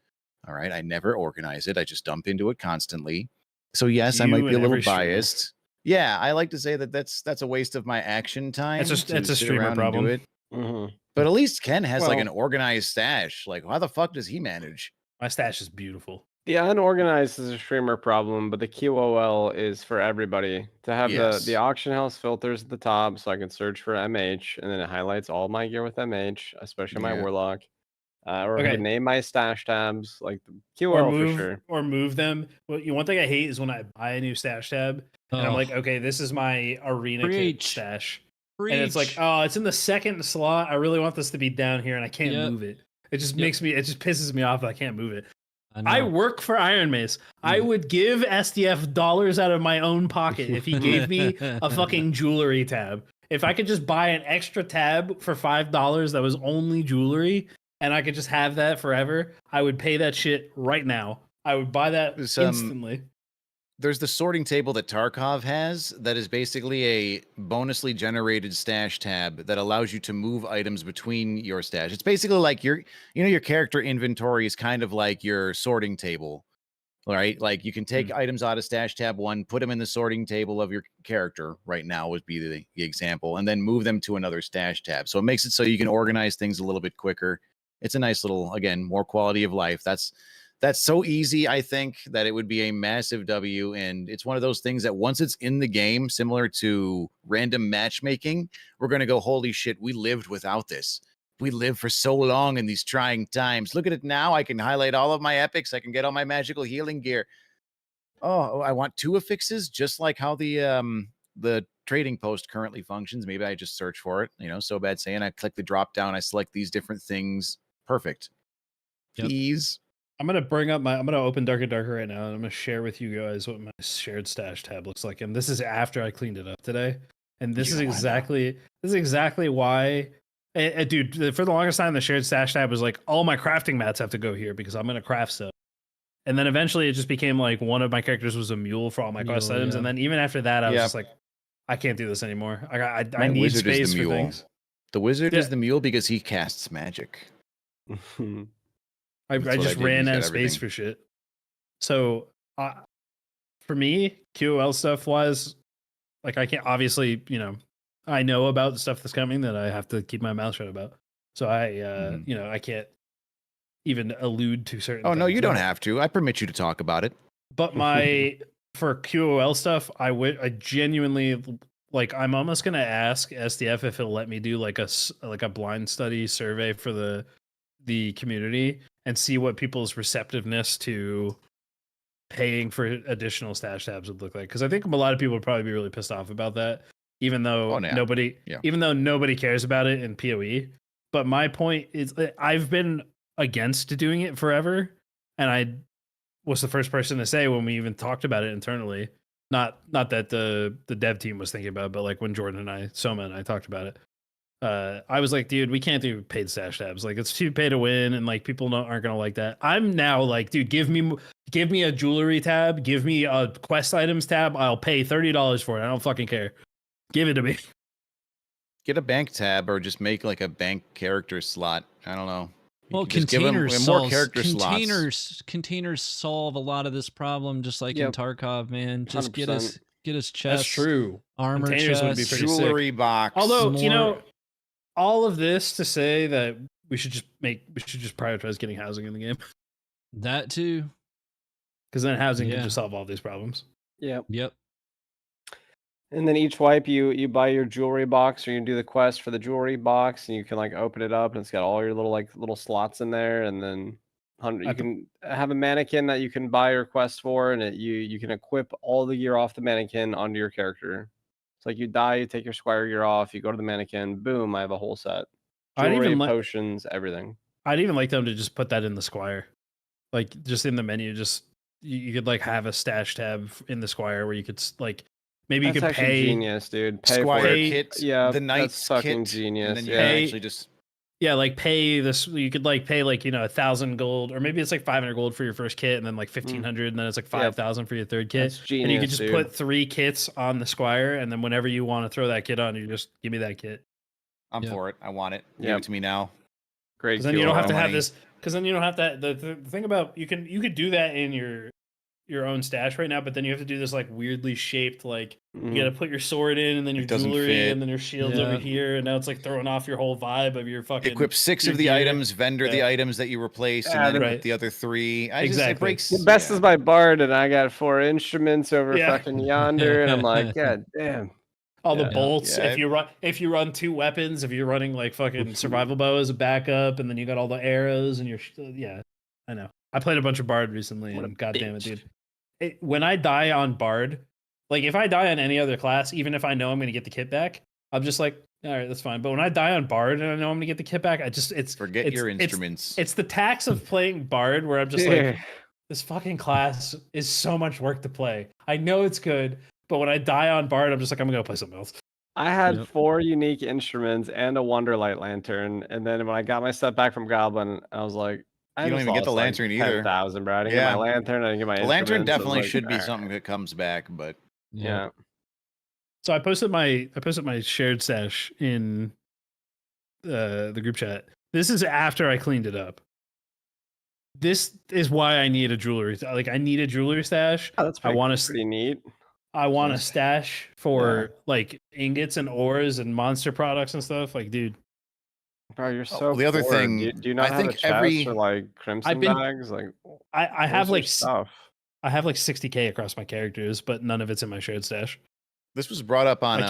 All right. I never organize it. I just dump into it constantly. So yes, I You might be a and little every streamer. biased. Yeah, I like to say that that's a waste of my action time. It's a to sit streamer around and problem. do it. Mhm. But at least Ken has like Well- an organized stash. Like, how the fuck does he manage? My stash is beautiful. The unorganized is a streamer problem, but the QOL is for everybody. To have Yes. the auction house filters at the top so I can search for MH, and then it highlights all my gear with MH, especially my Yeah. warlock. Or I Okay. can name my stash tabs, like the Or QOL move for sure. or move them. Well, one thing I hate is when I buy a new stash tab and I'm Oh, like, okay, this is my arena kit Preach. stash. preach. And it's like, oh, it's in the second slot. I really want this to be down here and I can't Yep. move it. It just Yep. makes me, it just pisses me off that I can't move it. know. I work for Iron Mace. I would give SDF dollars out of my own pocket if he gave me a fucking jewelry tab. If I could just buy an extra tab for $5 that was only jewelry and I could just have that forever, I would pay that shit right now. I would buy that There's, instantly. There's the sorting table that Tarkov has that is basically a bonusly generated stash tab that allows you to move items between your stash. It's basically like your character inventory is kind of like your sorting table, right? Like you can take items out of stash tab 1, put them in the sorting table of your character right now would be the example, and then move them to another stash tab. So it makes it so you can organize things a little bit quicker. It's a nice little, again, more quality of life. That's so easy, I think, that it would be a massive W. And it's one of those things that once it's in the game, similar to random matchmaking, we're going to go, holy shit, we lived without this. We lived for so long in these trying times. Look at it now. I can highlight all of my epics. I can get all my magical healing gear. Oh, I want 2 affixes, just like how the trading post currently functions. Maybe I just search for it, so bad saying. I click the drop down. I select these different things. Perfect. Yep. Please. I'm gonna open Dark and Darker right now, and I'm gonna share with you guys what my shared stash tab looks like. And this is after I cleaned it up today. And this is exactly why, dude. For the longest time, the shared stash tab was like all my crafting mats have to go here because I'm gonna craft stuff. And then eventually, it just became like one of my characters was a mule for all my quest Mule, items. yeah. And then even after that, I was Yeah. just like, I can't do this anymore. I My need wizard is space the for mule. things. The wizard Yeah. is the mule because he casts magic. I That's what I just did. ran He's out got of space everything. for shit. So, for me, QOL stuff wise, like I can't obviously, I know about the stuff that's coming that I have to keep my mouth shut about. So I, I can't even allude to certain. Oh, no, things. you don't have to. I permit you to talk about it. But for QOL stuff, I genuinely like. I'm almost gonna ask SDF if it'll let me do like a blind study survey for the community and see what people's receptiveness to paying for additional stash tabs would look like. Because I think a lot of people would probably be really pissed off about that, even though nobody cares about it in PoE. But my point is, I've been against doing it forever, and I was the first person to say when we even talked about it internally. Not that the dev team was thinking about it, but like when Jordan and Soma and I talked about it. I was like, dude, we can't do paid stash tabs. Like, it's too pay to win, and like people aren't gonna like that. I'm now like, dude, give me a jewelry tab, give me a quest items tab. I'll pay $30 for it. I don't fucking care. Give it to me. Get a bank tab, or just make like a bank character slot. I don't know. You Well, can just give 'em containers more solves character slots. containers solve a lot of this problem, just like in Yep. Tarkov, man. Just get us 100%. chests. That's true. Armor Containers would be chests. pretty sick. Jewelry box. Although, you More- know, all of this to say that we should just prioritize getting housing in the game, That too. because then housing Yeah. can just solve all these problems. Yep. Yep. And then each wipe you buy your jewelry box, or you can do the quest for the jewelry box, and you can like open it up and it's got all your little slots in there, and then you can have a mannequin that you can buy your quest for, and you can equip all the gear off the mannequin onto your character. It's like you die, you take your squire gear off, you go to the mannequin, boom, I have a whole set. I'd Jewelry, even potions, everything. I'd even like them to just put that in the Squire, like just in the menu. Just you could like have a stash tab in the Squire where you could like maybe That's you could actually pay. genius, dude. Pay Squire for it. Pay- kit, Yeah, the that's knight's fucking kit, genius. and then you Yeah. can actually just Yeah, like pay this. You could like pay like 1,000 gold, or maybe it's like 500 gold for your first kit, and then like 1,500, and then it's like 5,000 for your third kit. That's And you could genius, just put 3 kits on the Squire, and then whenever you want to throw that kit on, you just give me that kit. I'm Yeah. for it. I want it. Give Yep. it to me now. Great. Because then you don't have to have money. this. Because then you don't have that. The thing about you could do that in your own stash right now, but then you have to do this like weirdly shaped like Mhm. you got to put your sword in, and then your It doesn't jewelry, fit. and then your shields over Yeah. here, and now it's like throwing off your whole vibe of your fucking. Equip 6 your of the gear. items, vendor the Yeah. items that you replaced, Yeah, and then right. put the other 3. It Exactly. breaks. The best yeah. is my bard, and I got 4 instruments over Yeah. fucking yonder, and I'm like, God damn. All the Yeah. bolts. Yeah, If you run 2 weapons, if you're running like fucking survival bow as a backup, and then you got all the arrows and your yeah, I know. I played a bunch of Bard recently, What a and goddamn it, bitch. dude. When I die on Bard, like if I die on any other class, even if I know I'm gonna get the kit back, I'm just like, all right, that's fine. But when I die on Bard and I know I'm gonna get the kit back, Forget your instruments. It's the tax of playing Bard where I'm just like, Yeah. this fucking class is so much work to play. I know it's good, but when I die on Bard, I'm just like, I'm gonna go play something else. I had Yep. 4 unique instruments and a Wonderlight lantern, and then when I got my stuff back from Goblin, I was like, I You don't just even get the lost, like, lantern either. 10,000, bro. I didn't Yeah. get my lantern. I didn't get my The lantern instruments. I was definitely like, should be "Alright." something that comes back, but Yeah. So I posted my shared stash in the group chat. This is after I cleaned it up. This is why I need a jewelry. Like I need a jewelry stash. Oh, that's I pretty, want to. pretty neat. I want a Nice. stash for like ingots and ores and monster products and stuff. Like, dude, Bro, you're so the other poor. thing, do you not I have a think chest or like crimson been- bags? Like, I have where's your like stuff. I have like 60K across my characters, but none of it's in my shared stash. this was brought up on. I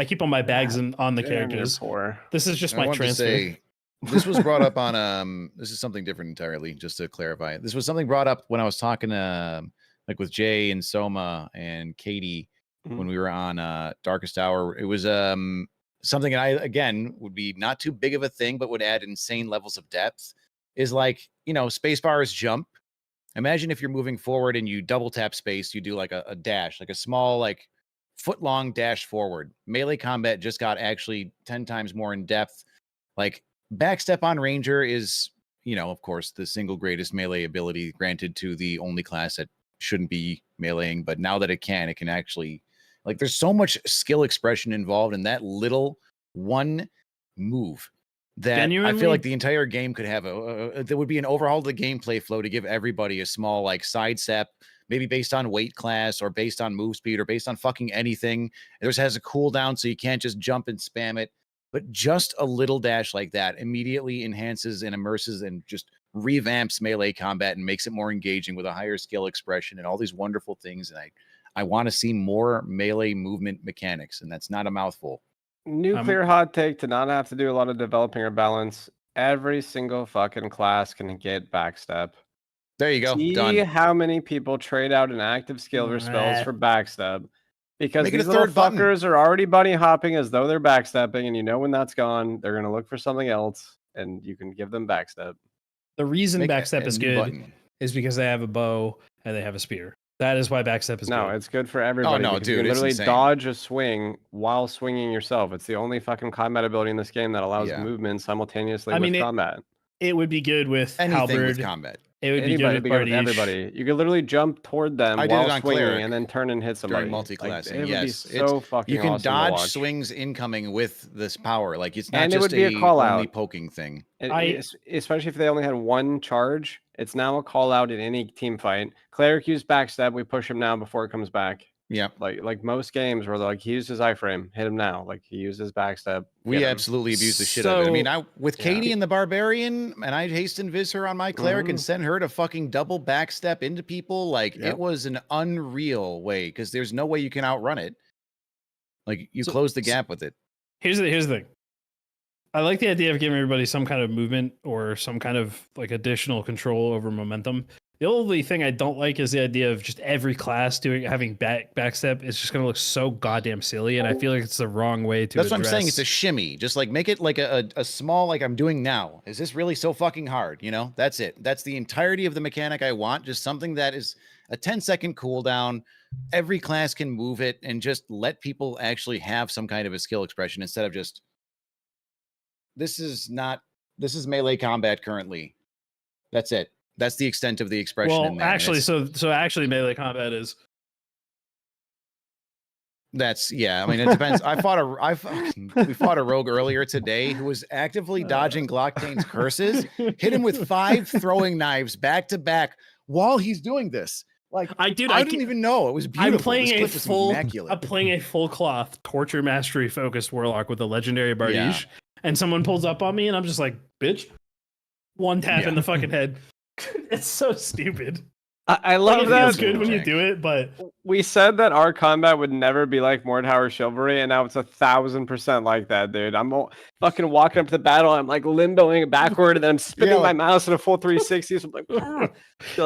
keep all my bags and on the Damn, you're characters. poor. This is just I my wanted to transfer. say, this was brought up on. This is something different entirely. Just to clarify, this was something brought up when I was talking like with Jay and Soma and Katie when we were on Darkest Hour. It was something I again would be not too big of a thing, but would add insane levels of depth. Is like spacebar is jump. Imagine if you're moving forward and you double tap space, you do like a dash, like a small like foot long dash forward. Melee combat just got actually 10 times more in depth. Like backstep on Ranger is, of course, the single greatest melee ability granted to the only class that shouldn't be meleeing. But now that it can actually, like, there's so much skill expression involved in that little one move that I Genuinely? feel like the entire game could have there would be an overhaul of the gameplay flow to give everybody a small like sidestep, maybe based on weight class or based on move speed or based on fucking anything. It just has a cooldown, so you can't just jump and spam it. But just a little dash like that immediately enhances and immerses and just revamps melee combat and makes it more engaging with a higher skill expression and all these wonderful things. And I want to see more melee movement mechanics, and that's not a mouthful. Nuclear hot take to not have to do a lot of developing or balance. Every single fucking class can get backstep. There you go. See Done. how many people trade out an active skill or spells for backstep. Because Make it a these little third button. fuckers are already bunny hopping as though they're backstepping, and when that's gone, they're gonna look for something else, and you can give them backstep. The reason Make backstep a is new good button. is because they have a bow and they have a spear. That is why backstep is No, good. it's good for everybody. no, because you dude, can it's literally insane. dodge a swing while swinging yourself. It's the only fucking combat ability in this game that allows Yeah. movement simultaneously I with mean, combat. It would be good with Anything halberd. with combat. It would Anybody, be it'd good with Bardiche. everybody. You could literally jump toward them I did it while on swinging cleric and then turn and hit somebody. during multi-classing. It would be Yes, so fucking you can awesome to dodge watch. swings incoming with this power. Like it's not And it just would be a call only out. poking thing. Especially if they only had one charge, it's now a call out in any team fight. Cleric used backstab, we push him now before it comes back. Yeah, Like most games where like he used his iframe, hit him now. Like he used his backstab. we hit him. absolutely abuse the shit out of it. I mean, with Yeah. Katie and the Barbarian, and I'd hasten viz her on my cleric and send her to fucking double backstep into people. Like Yep. it was an unreal way because there's no way you can outrun it. Like you So- close the gap with it. Here's the thing. I like the idea of giving everybody some kind of movement or some kind of like additional control over momentum. The only thing I don't like is the idea of just every class having backstep. It's just going to look so goddamn silly, and I feel like it's the wrong way to. That's what I'm saying. It's a shimmy. Just like make it like a small, like I'm doing now. Is this really so fucking hard? You know, that's it. That's the entirety of the mechanic I want. Just something that is a 10-second cooldown. Every class can move it and just let people actually have some kind of a skill expression instead of just, this is melee combat currently. That's it. That's the extent of the expression. Well, in there. actually, so actually, melee combat is. That's yeah. I mean, it depends. We fought a rogue earlier today who was actively dodging Glocktain's curses. Hit him with 5 throwing knives back to back while he's doing this. Like I didn't even know it was beautiful. I'm playing this clip was immaculate. I'm playing a full cloth torture mastery focused warlock with a legendary Bardiche, and someone pulls up on me, and I'm just like, bitch, one tap in the fucking head. It's so stupid. I love it that. feels good when you do it, but we said that our combat would never be like Mordhauer Chivalry, and now it's 1,000% like that, dude. I'm fucking walking up to the battle, I'm like limboing backward, and then I'm spinning my mouse in a full 360. So I'm like, oh,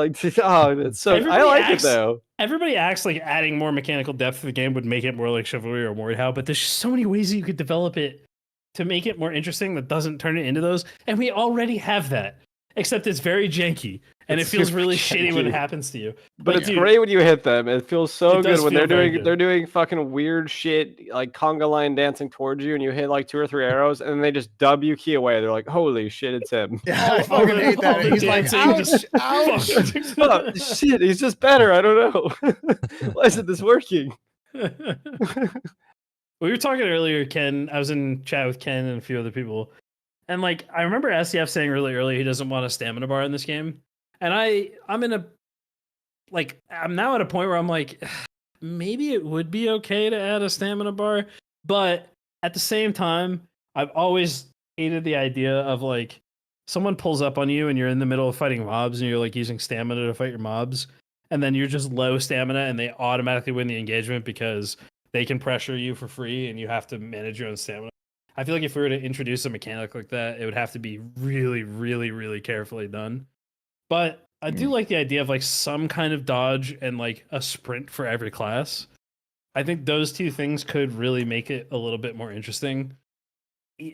it's so. I like it though. Everybody acts like adding more mechanical depth to the game would make it more like Chivalry or Mordhau, but there's just so many ways you could develop it to make it more interesting that doesn't turn it into those, and we already have that. Except it's very janky, and it feels really shitty when it happens to you. But it's great when you hit them. It feels so good when good. they're doing fucking weird shit like conga line dancing towards you, and you hit like 2 or 3 arrows, and then they just W key away. They're like, "Holy shit, it's him!" Yeah, I fucking hate that. He's like, "Ouch, ouch!" Oh, shit, he's just better. I don't know. Why isn't this working? We were talking earlier, Ken. I was in chat with Ken and a few other people. And like I remember SCF saying really early he doesn't want a stamina bar in this game. And I'm now at a point where I'm like, maybe it would be okay to add a stamina bar. But at the same time, I've always hated the idea of like someone pulls up on you and you're in the middle of fighting mobs and you're like using stamina to fight your mobs. And then you're just low stamina and they automatically win the engagement because they can pressure you for free and you have to manage your own stamina. I feel like if we were to introduce a mechanic like that, it would have to be really, really, really carefully done. But I do like the idea of like some kind of dodge and like a sprint for every class. I think those two things could really make it a little bit more interesting.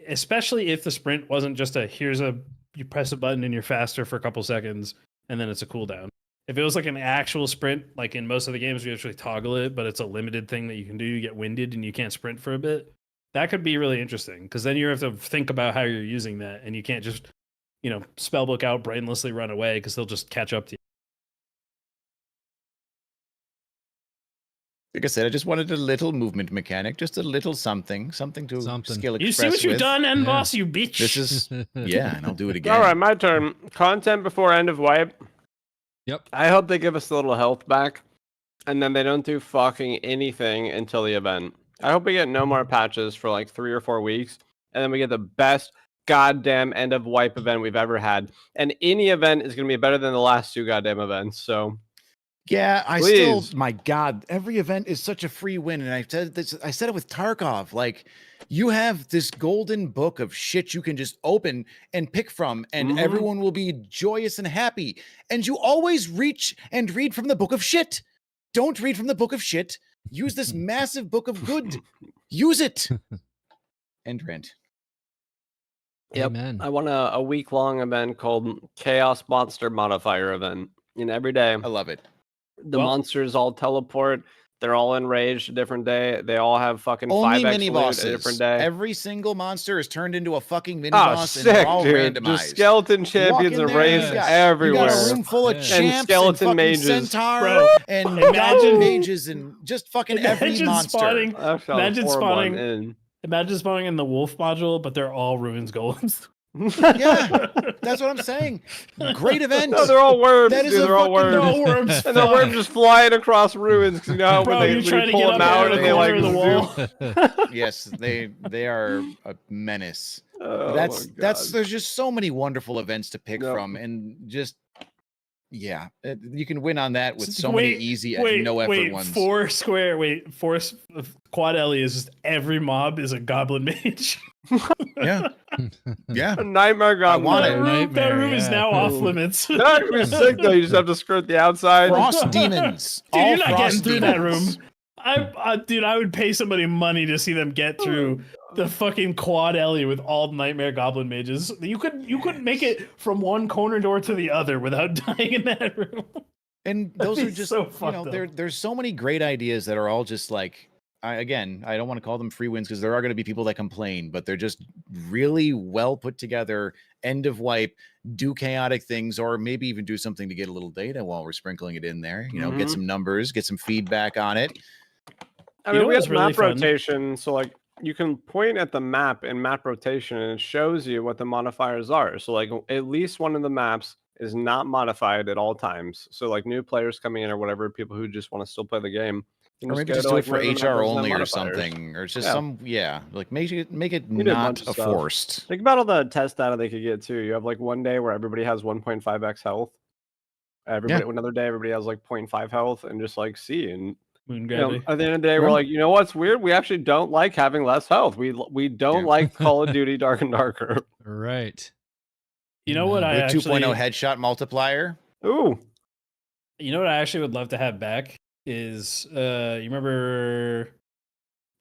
Especially if the sprint wasn't just you press a button and you're faster for a couple seconds and then it's a cooldown. If it was like an actual sprint, like in most of the games we actually toggle it, but it's a limited thing that you can do, you get winded and you can't sprint for a bit. That could be really interesting because then you have to think about how you're using that and you can't just, spellbook out, brainlessly run away because they'll just catch up to you. Like I said, I just wanted a little movement mechanic, just a little something to skill express. You see what you've done, end boss, you bitch. This is, and I'll do it again. All right, my turn. Content before end of wipe. Yep. I hope they give us a little health back and then they don't do fucking anything until the event. I hope we get no more patches for like 3 or 4 weeks, and then we get the best goddamn end of wipe event we've ever had. And any event is going to be better than the last 2 goddamn events. So, yeah, please. my God, every event is such a free win. And I said it with Tarkov. Like, you have this golden book of shit you can just open and pick from, and everyone will be joyous and happy. And you always reach and read from the book of shit. Don't read from the book of shit. Use this massive book of good. Use it. End rant. Yep. Amen. I want a week-long event called Chaos Monster Modifier event. And every day, I love it. the monsters all teleport. They're all enraged a different day. They all have fucking Only 5x mini loot a different bosses. day. Every single monster is turned into a fucking mini Oh, boss, and they're sick, all dude. randomized. Just skeleton champions in and there, raised you got everywhere. a room full of And champs and skeleton fucking mages. centaur Bro, and imagine- god mages and just fucking every Imagine monster. spawning- That sounds Imagine horrible. spawning- I'm in. Imagine spawning in the wolf module, but they're all ruins golems. Yeah, that's what I'm saying. Great event. No, they're all worms. That is dude. a They're all fucking- worms. They're all worms. And the worms just flying across ruins. 'Cause you know how Bro, when you're they trying to pull get them up out out of and the they corner like of the wall. Yes, they are a menace. Oh that's my God. there's just so many wonderful events to pick Yep. from, and just you can win on that with so Wait, many easy no effort wait, ones. Quad Ellie is just every mob is a goblin mage. Yeah, yeah. A nightmare goblin. want that it. room, that Nightmare, room is yeah. now off Ooh. limits. Dude, That would be sick though. You just have to skirt the outside. Frost demons. you're All not getting frost through that room. demons. I would pay somebody money to see them get through the fucking Quad Ellie with all nightmare goblin mages. You couldn't make it from one corner door to the other without dying in that room. And That'd those be are just so fucked up. there's so many great ideas that are all just like I don't want to call them free wins because there are going to be people that complain, but they're just really well put together. End of wipe, do chaotic things, or maybe even do something to get a little data while we're sprinkling it in there. You know, get some numbers, get some feedback on it. I You mean, know we what's have really map fun? rotation, so like you can point at the map in map rotation, and it shows you what the modifiers are. So like at least one of the maps is not modified at all times. So like new players coming in or whatever, people who just want to still play the game, can Or maybe go just to, do like, it for one of the maps HR that has only or modifiers. something, or it's just Yeah. like make it did a bunch not of a stuff. forced. Think about all the test data they could get too. You have like one day where everybody has 1.5x health. Another day everybody has like 0.5 health, and just like see. And Moon you know, gravity. at the end of the day, we're Rem- like, you know what's weird? We actually don't like having less health. We don't Yeah. like Call of Duty Dark and Darker. Right. You know what Amen. I The 2.0 actually headshot multiplier. Ooh, You know what I actually would love to have back is you remember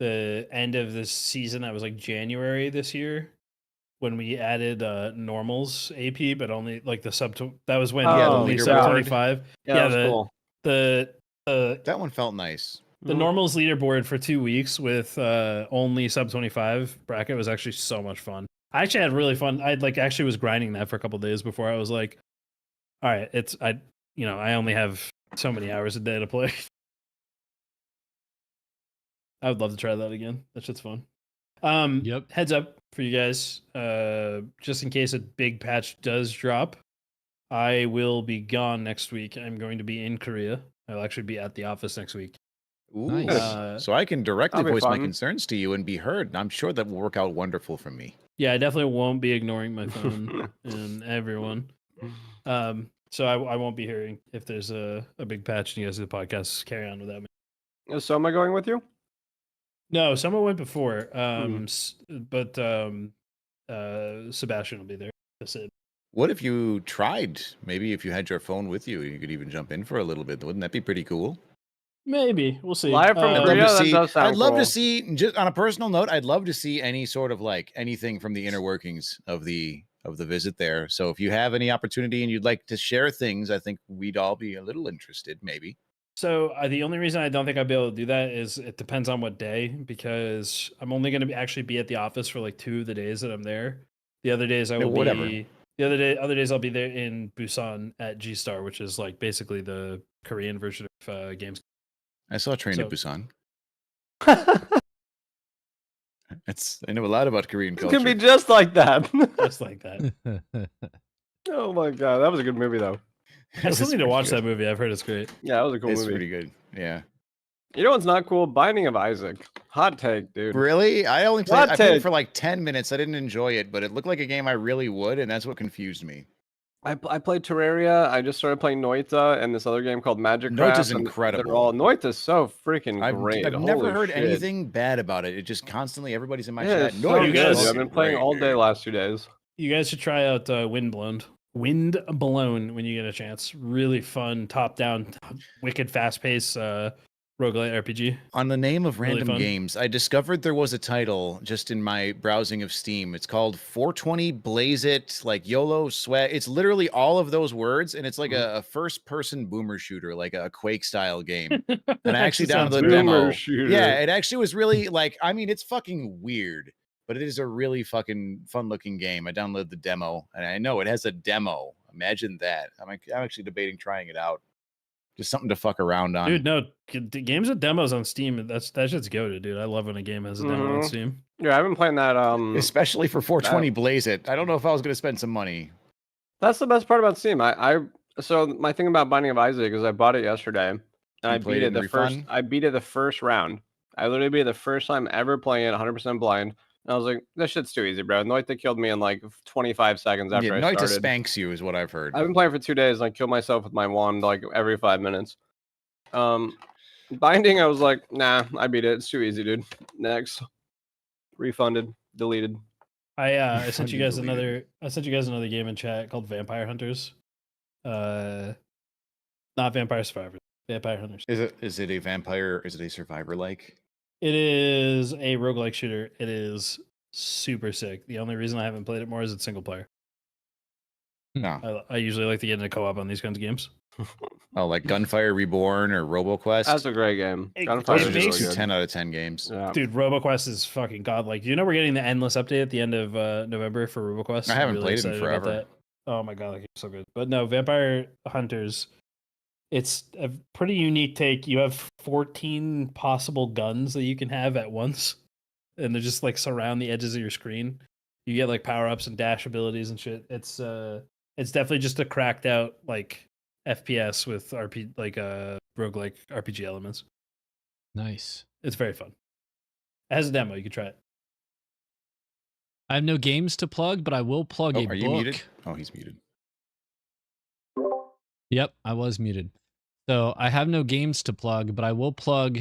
the end of this season that was like January this year when we added normals AP, but only like the that was when Yeah, the only sub leaderboard. 25. yeah, that was the, cool. the That one felt nice. the normals leaderboard for 2 weeks with only sub 25 bracket was actually so much fun. I actually had really fun. I like actually was grinding that for a couple of days before I was like, all right, I only have so many hours a day to play. I would love to try that again. That shit's fun. Yep. Heads up for you guys, just in case a big patch does drop, I will be gone next week. I'm going to be in Korea. I'll actually be at the office next week. Ooh. Nice. So I can directly That'll be voice my fun. concerns to you and be heard. I'm sure that will work out wonderful for me. Yeah, I definitely won't be ignoring my phone and everyone. So I won't be hearing if there's a big patch and you guys do the podcast. Carry on without me. Is Soma going with you? No, someone went before. But Sebastian will be there. That's it. What if you tried? Maybe if you had your phone with you, you could even jump in for a little bit. Wouldn't that be pretty cool? Maybe we'll see. Live from I'd Korea? love to that see. does sound I'd love cool. to see. Just on a personal note, I'd love to see any sort of like anything from the inner workings of the visit there. So if you have any opportunity and you'd like to share things, I think we'd all be a little interested. Maybe. So the only reason I don't think I'll be able to do that is it depends on what day, because I'm only going to actually be at the office for like 2 of the days that I'm there. The other days I will whatever. be. Other days I'll be there in Busan at G Star, which is like basically the Korean version of games. I saw Train to So- Busan. I know a lot about Korean It's culture. gonna be just like that. Just like that. Oh my god, that was a good movie though. I still It's need to pretty watch good. that movie. I've heard it's great. Yeah, that was a cool It's movie. pretty good. Yeah. You know what's not cool? Binding of Isaac. Hot take, dude. Really? I only played, Hot I played it take. for like 10 minutes. I didn't enjoy it, but it looked like a game I really would, and that's what confused me. I played Terraria. I just started playing Noita and this other game called Magic Noita's Craft, and incredible. They're all Noita's so freaking great. I've never Holy heard shit. anything bad about it. It just constantly everybody's in my Yeah, chat. it's No, so you good, guys- dude. I've been playing all day last 2 days. You guys should try out Windblown. Windblown when you get a chance. Really fun, top-down, wicked, fast-paced roguelite RPG. On the name of Really random fun. games, I discovered there was a title just in my browsing of Steam. It's called 420 Blaze It, like YOLO Sweat. It's literally all of those words, and it's like a first-person boomer shooter, like a Quake style game. And I actually sounds downloaded the weird. demo. Boomer shooter. Yeah, it actually was really like, I mean, it's fucking weird, but it is a really fucking fun-looking game. I downloaded the demo, and I know it has a demo. Imagine that. I'm actually debating trying it out. Just something to fuck around on. Dude, no, games with demos on Steam. That shit's goated, dude. I love when a game has a demo on Mhm. Steam. Yeah, I've been playing that. Especially for 420 Blaze It. I don't know if I was going to spend some money. That's the best part about Steam. So my thing about Binding of Isaac is I bought it yesterday and I played beat it it in the first. refund? I beat it the first round. I literally beat it the first time ever playing it, 100% blind. And I was like, this shit's too easy, bro. Noita killed me in like 25 seconds after I Noita started. spanks you, is what I've heard. I've been playing for 2 days and I kill myself with my wand like every 5 minutes. Binding, I was like, nah, I beat it. It's too easy, dude. Next. Refunded, deleted. I sent you Refunded, guys deleted. another game in chat called Vampire Hunters. Not Vampire Survivors. Vampire Hunters. Is it a vampire? Is it a survivor like? It is a roguelike shooter. It is super sick. The only reason I haven't played it more is it's single player. No. I usually like to get into co-op on these kinds of games. Oh, like Gunfire Reborn or RoboQuest? That's a great game. It- Gunfire Those it are is just really two good. 10 out of 10 games. Yeah. Dude, RoboQuest is fucking godlike. Do you know we're getting the endless update at the end of November for RoboQuest? I I'm haven't really played it in excited about forever. that. Oh my god, that game's so good. But no, Vampire Hunters, it's a pretty unique take. You have 14 possible guns that you can have at once, and they're just like surround the edges of your screen. You get like power-ups and dash abilities and shit. It's definitely just a cracked out like FPS with roguelike RPG elements. Nice. It's very fun. It has a demo, you can try it. I have no games to plug, but I will plug Oh, a are book. you muted? Oh, he's muted. Yep, I was muted. So I have no games to plug, but I will plug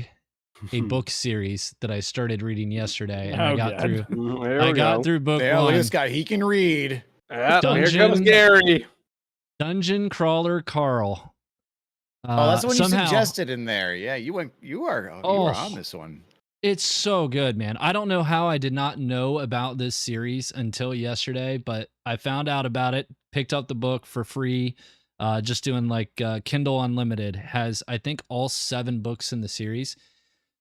a book series that I started reading yesterday, and I Oh, got God. through. Here I we got go. through book Yeah, look at one. this guy. He can read. Yeah, here comes Dungeon- Gary. Dungeon Crawler Carl. Oh, that's the one somehow, you suggested in there. Yeah, you were on this one. It's so good, man. I don't know how I did not know about this series until yesterday, but I found out about it, picked up the book for free, just doing like Kindle Unlimited. Has, I think, all 7 books in the series.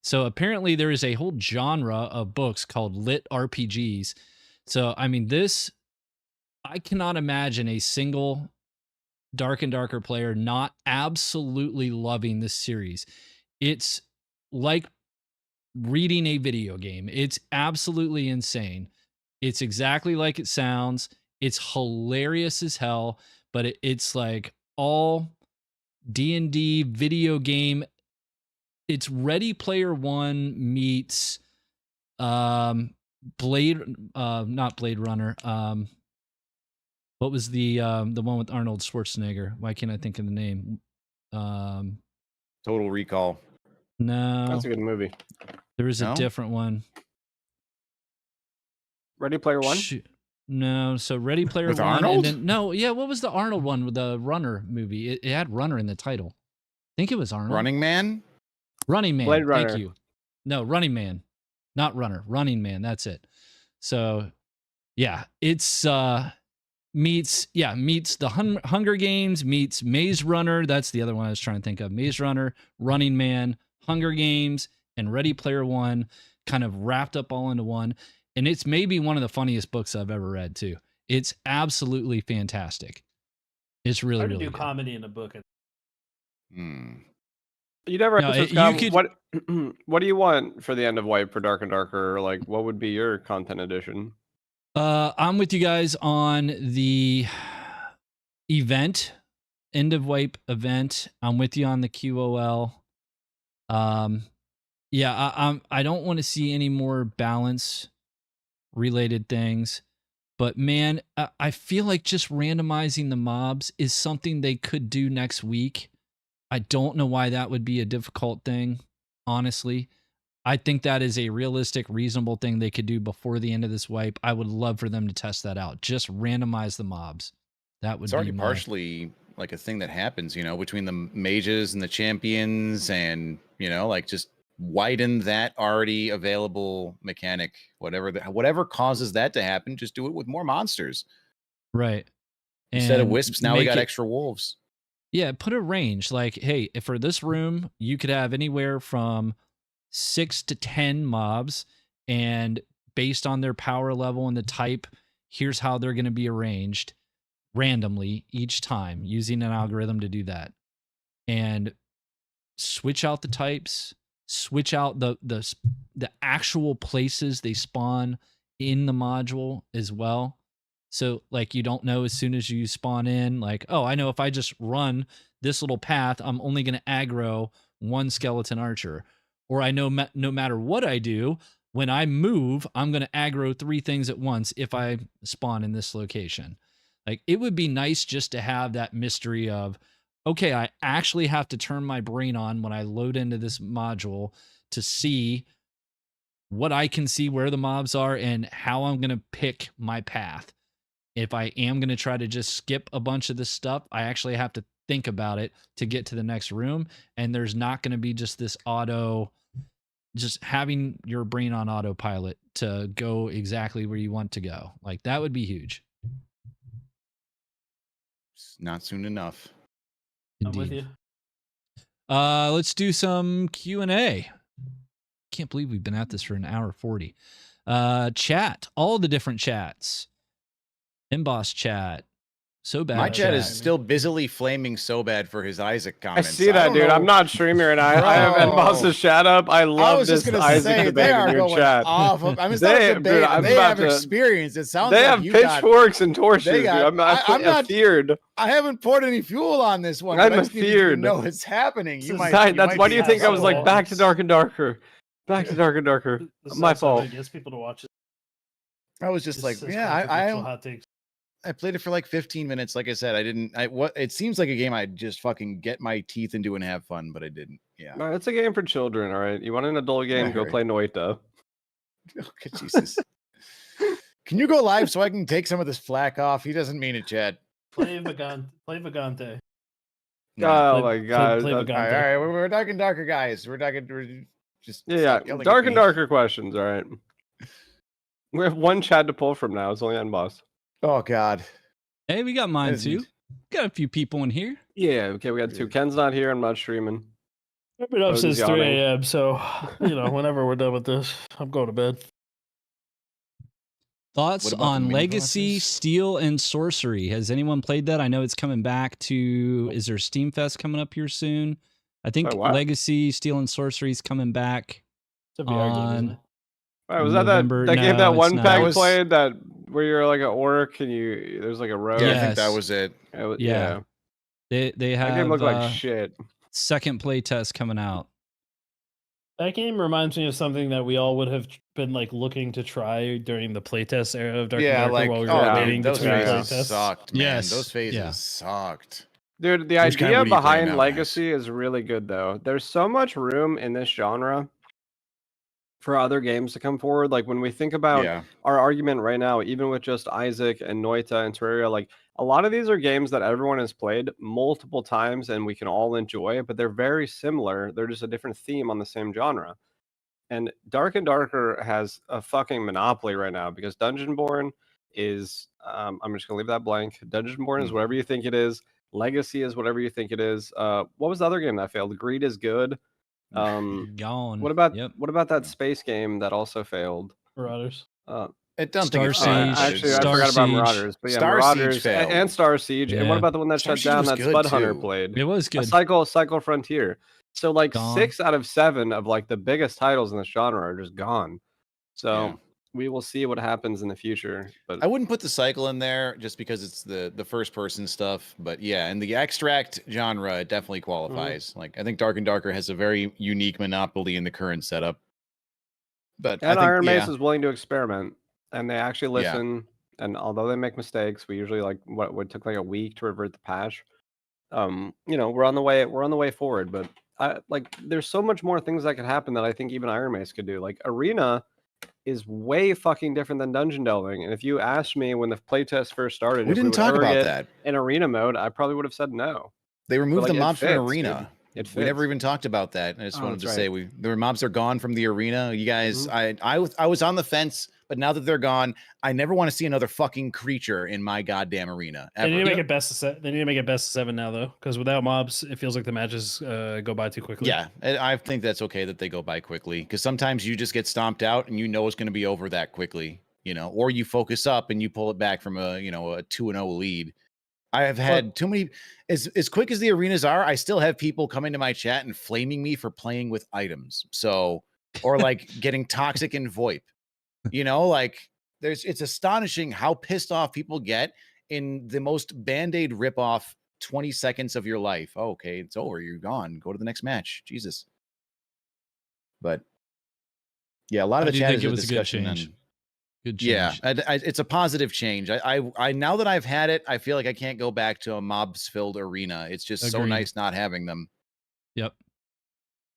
So apparently there is a whole genre of books called lit RPGs. So, I mean, I cannot imagine a single Dark and Darker player not absolutely loving this series. It's like reading a video game. It's absolutely insane. It's exactly like it sounds. It's hilarious as hell, but it's like all D&D video game. It's Ready Player One meets not Blade Runner. What was the one with Arnold Schwarzenegger? Why can't I think of the name? Total Recall. No, That's a good movie. there was a No? different one. Ready Player One? No, so Ready Player With One, Arnold? and then what was the Arnold one with the Runner movie? It had Runner in the title. I think it was Arnold. Running Man? Running Man. Blade Thank Runner. you. No, Running Man, not Runner. Running Man. That's it. So, yeah, it's meets the Hunger Games, meets Maze Runner. That's the other one I was trying to think of. Maze Runner, Running Man, Hunger Games, and Ready Player One, kind of wrapped up all into one. And it's maybe one of the funniest books I've ever read too. It's absolutely fantastic. It's really, Hard to really do good. comedy in a book. You never No, answered, you Scott, could- what do you want for the end of Wipe for Dark and Darker? Like, what would be your content edition? I'm with you guys on the event, end of wipe event. I'm with you on the QOL. Yeah, I don't want to see any more balance related things, but man, I feel like just randomizing the mobs is something they could do next week. I don't know why that would be a difficult thing, honestly. I think that is a realistic, reasonable thing they could do before the end of this wipe. I would love for them to test that out. Just randomize the mobs. That would It's already be partially like a thing that happens, between the mages and the champions, and like just widen that already available mechanic. Whatever causes that to happen, just do it with more monsters. Right. Instead of And wisps, now we make got it- extra wolves. Yeah, put a range. Like, hey, if for this room, you could have anywhere from 6 to 10 mobs, and based on their power level and the type, here's how they're going to be arranged randomly each time using an algorithm to do that. And switch out the types, switch out the actual places they spawn in the module as well. So like you don't know as soon as you spawn in, like, oh, I know if I just run this little path, I'm only going to aggro one skeleton archer. Or I know no matter what I do, when I move, I'm going to aggro 3 things at once if I spawn in this location. Like, it would be nice just to have that mystery of, okay, I actually have to turn my brain on when I load into this module to see what I can see, where the mobs are, and how I'm going to pick my path. If I am going to try to just skip a bunch of this stuff, I actually have to think about it to get to the next room. And there's not going to be just this just having your brain on autopilot to go exactly where you want to go. Like, that would be huge. It's not soon enough. I'm with Indeed. you. Let's do some Q&A. Can't believe we've been at this for an hour 40. Chat, all the different chats. Emboss chat. So bad. My chat is still busily flaming so bad for his Isaac I comments. see that, don't dude. know. I'm not streaming right now. I have Bro. Endboss's chat up. I I love was this just gonna Isaac say debate they in are your going chat. off. I mean, it's not They- a dude, debate. I'm They have about to- experience. It sounds They like have you got. pitchforks and torches, they dude. got- I'm actually I'm not- feared. I haven't poured any fuel on this one. I'm but I just need you to feared. know it's happening. You might. That's you might why be do you think I was like possible. back to dark and darker, back to dark and darker? This My is how fault. it gets people to watch it. I was just like, This is yeah, controversial hot takes. I played it for like 15 minutes. Like I said, it seems like a game I'd just fucking get my teeth into and have fun, but I didn't. Yeah. No, it's a game for children. All right, you want an adult game? I Go heard. play Noita. Okay, Jesus. Can you go live so I can take some of this flack off? He doesn't mean it, Chad. Play Vagante. Oh Play- my god. play that- All right, all right, we're talking darker, guys. We're just Yeah, stop yelling at dark and me. darker questions. All right. We have one Chad to pull from now. It's only on boss. Oh God. Hey, we got mine too. Isn't- Got a few people in here. Yeah. Okay, we got 2. Ken's not here. I'm not streaming. I've been up Odin's since 3 yawning. a.m. So whenever we're done with this, I'm going to bed. Thoughts What about the on mini Legacy, bosses? Steel, and Sorcery? Has anyone played that? I know it's coming back to. Is there Steam Fest coming up here soon? I think Wait, what? Legacy, Steel, and Sorcery is coming back. It's a VR game, isn't On- it? All right, was November- that game no, that it's one not. pack That was- played that where you're like an orc and there's like a road? Yeah, I Yes. think that was it. Yeah. They That have game looked like shit. second play test coming out. That game reminds me of something that we all would have been like looking to try during the playtest era of Dark and Yeah, Darker like while we oh, were yeah, waiting those between phases playtests. sucked, man. Yes, Those phases yeah. sucked. Dude, the Which kind idea would you play behind now, Legacy is really good though. There's so much room in this genre for other games to come forward. Like when we think about Yeah. our argument right now, even with just Isaac and Noita and Terraria, like a lot of these are games that everyone has played multiple times and we can all enjoy, but they're very similar. They're just a different theme on the same genre. And Dark and Darker has a fucking monopoly right now because Dungeonborn is, I'm just gonna leave that blank. Dungeonborn is whatever you think it is. Legacy is whatever you think it is. What was the other game that failed? Greed is good. Gone. What about Yep. that space game that also failed? Marauders. It don't Star think it's Siege. Actually, Star I forgot about Siege. Marauders, but yeah, Star Siege Marauders failed. and Star Siege. And what Yeah. about the one that Star shut Siege down was that good, Spud Hunter too. played? It was good. Cycle Frontier. So like Gone. 6 out of 7 of like the biggest titles in this genre are just gone. So Yeah. we will see what happens in the future. But I wouldn't put the cycle in there just because it's the first person stuff. But yeah, in the extract genre, it definitely qualifies. Like I think Dark and Darker has a very unique monopoly in the current setup. But and I think, Iron Mace yeah, is willing to experiment, and they actually Yeah. listen. And although they make mistakes, we usually like what would took like a week to revert the patch. We're on the way forward. But there's so much more things that could happen that I think even Iron Mace could do. Like Arena is way fucking different than dungeon delving. And if you asked me when the playtest first started, We if didn't would talk ever about get that. in arena mode, I probably would have said no. They removed like, the it mobs from fits, arena. dude. It We never fits. even talked about that. I just Oh, wanted that's to say right. the mobs are gone from the arena. You guys, Mhm. I was on the fence, but now that they're gone, I never want to see another fucking creature in my goddamn arena. They need to Ever. make it best of set. They need to make it best of 7 now, though, because without mobs, it feels like the matches go by too quickly. Yeah, I think that's okay that they go by quickly because sometimes you just get stomped out and you know it's going to be over that quickly, you know, or you focus up and you pull it back from a 2-0 lead. I have had too many as quick as the arenas are. I still have people coming to my chat and flaming me for playing with items. So, or like getting toxic in VoIP, like it's astonishing how pissed off people get in the most Band-Aid ripoff 20 seconds of your life. Oh, okay, it's over. You're gone. Go to the next match. Jesus. But yeah, a lot of I the do chat think is it a was a good discussion change. on. Good Yeah, change. it's a positive change. I now that I've had it, I feel like I can't go back to a mobs filled arena. It's just so Agreed. nice not having them. Yep.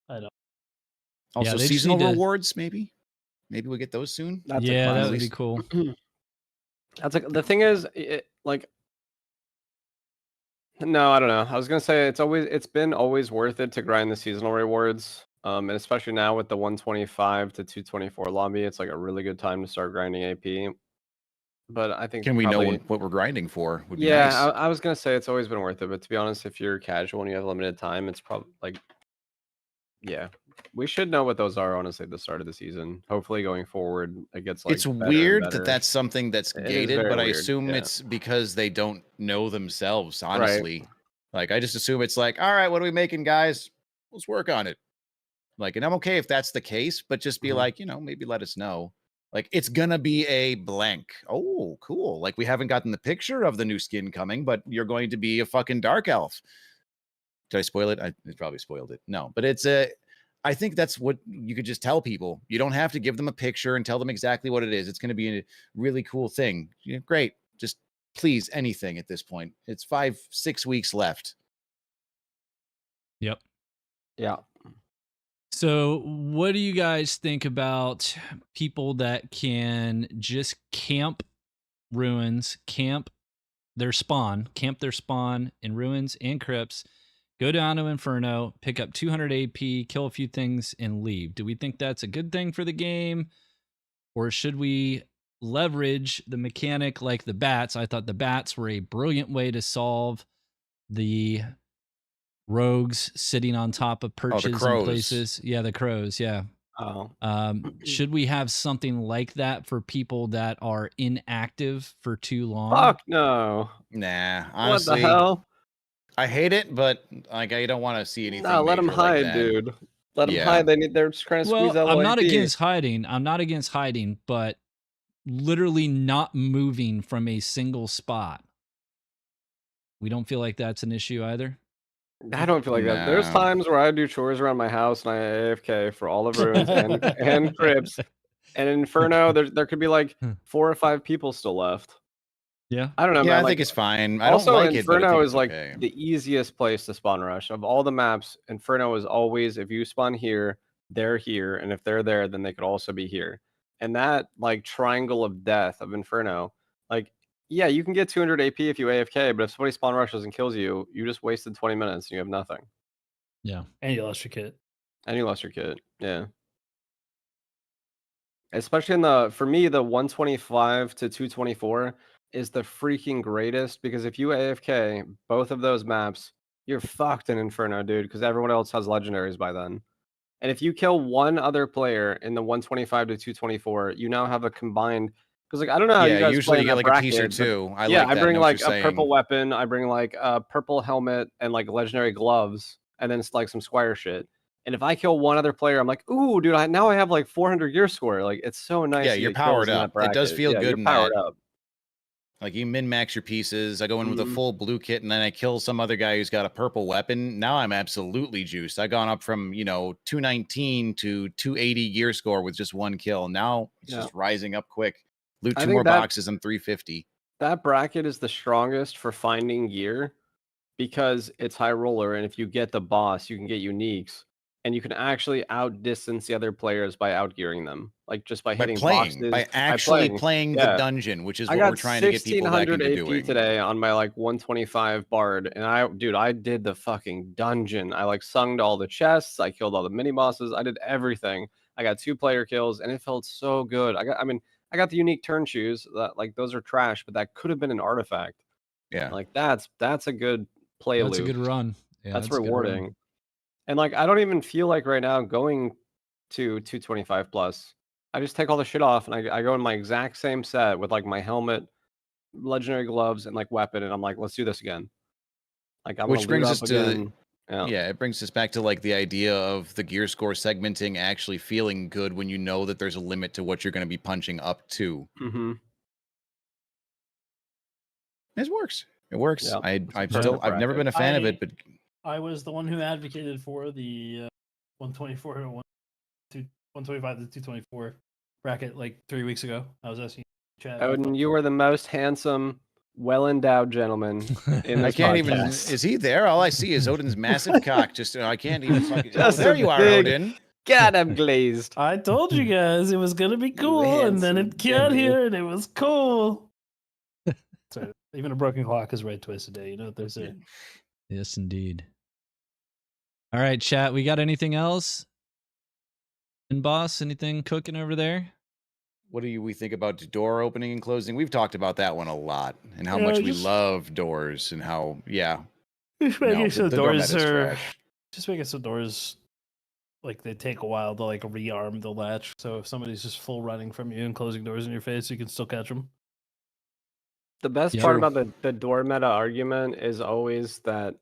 I know. Also, they just seasonal need to- rewards, maybe we get those soon. That's yeah, a that classic. would be cool. That's like the thing is, no, I don't know. I was gonna say it's been always worth it to grind the seasonal rewards. And especially now with the 125 to 224 lobby, it's like a really good time to start grinding AP. But I think Can we probably, know what we're grinding for? Would be yeah, nice. I was gonna say it's always been worth it. But to be honest, if you're casual and you have limited time, it's probably like, yeah, we should know what those are. Honestly, at the start of the season. Hopefully, going forward, it gets like It's better and weird better. that that's something that's It is gated, very but I weird, assume yeah. it's because they don't know themselves. Right. Honestly, like I just assume it's like, all right, what are we making, guys? Let's work on it. Like, and I'm okay if that's the case, but just be Mhm. like, maybe let us know. Like, it's gonna be a blank. Oh, cool. Like, we haven't gotten the picture of the new skin coming, but you're going to be a fucking dark elf. Did I spoil it? I probably spoiled it. No, but I think that's what you could just tell people. You don't have to give them a picture and tell them exactly what it is. It's going to be a really cool thing. Great. Just please, anything at this point. It's 5-6 weeks left. Yep. Yeah. So, what do you guys think about people that can just camp ruins, camp their spawn in ruins and crypts, go down to Inferno, pick up 200 AP, kill a few things, and leave? Do we think that's a good thing for the game? Or should we leverage the mechanic like the bats? I thought the bats were a brilliant way to solve the rogues sitting on top of perches and crows. places. Yeah, the crows. Yeah. Oh. Should we have something like that for people that are inactive for too long? Fuck no. Nah, honestly, What the hell? I hate it, but like I don't want to see anything. No, let them major like hide, that. dude. Let them Yeah. hide. They're just trying to squeeze out. I'm not AP. against hiding. I'm not against hiding, but literally not moving from a single spot. We don't feel like that's an issue either. I don't feel like that. There's No. times where I do chores around my house and I AFK for all of ruins and crypts. And in Inferno, there could be like 4 or 5 people still left. Yeah. I don't know, Yeah, man. I think it's fine. I Also, don't like Inferno it, but I think is it's like okay. the easiest place to spawn rush of all the maps. Inferno is always, if you spawn here, they're here, and if they're there, then they could also be here. And that like triangle of death of Inferno, like, yeah, you can get 200 AP if you AFK, but if somebody spawn rushes and kills you, you just wasted 20 minutes and you have nothing. Yeah. And you lost your kit. And you lost your kit. Yeah. Especially for me, the 125 to 224 is the freaking greatest because if you AFK both of those maps, you're fucked in Inferno, dude, because everyone else has legendaries by then. And if you kill one other player in the 125 to 224, you now have a combined. Because like I don't know how you guys usually play you get in like that a piece or bracket, but two. I yeah, like that. I bring know what like you're a purple saying. weapon. I bring like a purple helmet and like legendary gloves, and then it's like some Squire shit. And if I kill one other player, I'm like, ooh, dude, now I have like 400 gear score. Like it's so nice. Yeah, to you're get kills powered in that up. It does bracket. feel Yeah, good you're in powered that. up. Like you min-max your pieces. I go in with a Mhm. full blue kit and then I kill some other guy who's got a purple weapon. Now I'm absolutely juiced. I've gone up from, 219 to 280 gear score with just one kill. Now it's just rising up quick. Loot I 2 think more that- boxes and 350. That bracket is the strongest for finding gear because it's high roller, and if you get the boss, you can get uniques. and you can actually outdistance the other players by outgearing them, like just by hitting playing, boxes, by actually playing the Yeah. dungeon, which is I what got we're trying to get people back 1600 into AP doing. today on my like 125 bard, and I did the fucking dungeon. I like sung to all the chests, I killed all the mini bosses, I did everything. I got 2 player kills, and it felt so good. I got the unique turn shoes that like those are trash, but that could have been an artifact. Yeah. Like that's a good play That's a loop. good run. Yeah, That's a good run. rewarding. And like I don't even feel like right now going to 225 plus. I just take all the shit off and I go in my exact same set with like my helmet, legendary gloves, and like weapon, and I'm like, let's do this again. Like I'm Which gonna brings loot us up to again. Yeah, it brings us back to like the idea of the gear score segmenting actually feeling good when you know that there's a limit to what you're going to be punching up to. Mm-hmm. It works. It works. Yeah, I've never been a fan of it, but I was the one who advocated for the 124 to 125 to 224 bracket like 3 weeks ago. I was asking chat. Odin, you were the most handsome, well-endowed gentleman in this I can't even. podcast. Is he there? All I see is Odin's massive cock. Just I can't even fucking. Just there a you are, big- Odin. God, I'm glazed. I told you guys it was gonna be cool, and then it got here, and it was cool. So even a broken clock is right twice a day. You know what they say. Yes, indeed. All right, chat. We got anything else? And boss, anything cooking over there? What do we think about door opening and closing? We've talked about that one a lot, and how Yeah, much we just- love doors, and how Just making so the door doors meta's are. trash. Just making so doors, like they take a while to like rearm the latch. So if somebody's just full running from you and closing doors in your face, you can still catch them. The best Yeah. part True. about the door meta argument is always that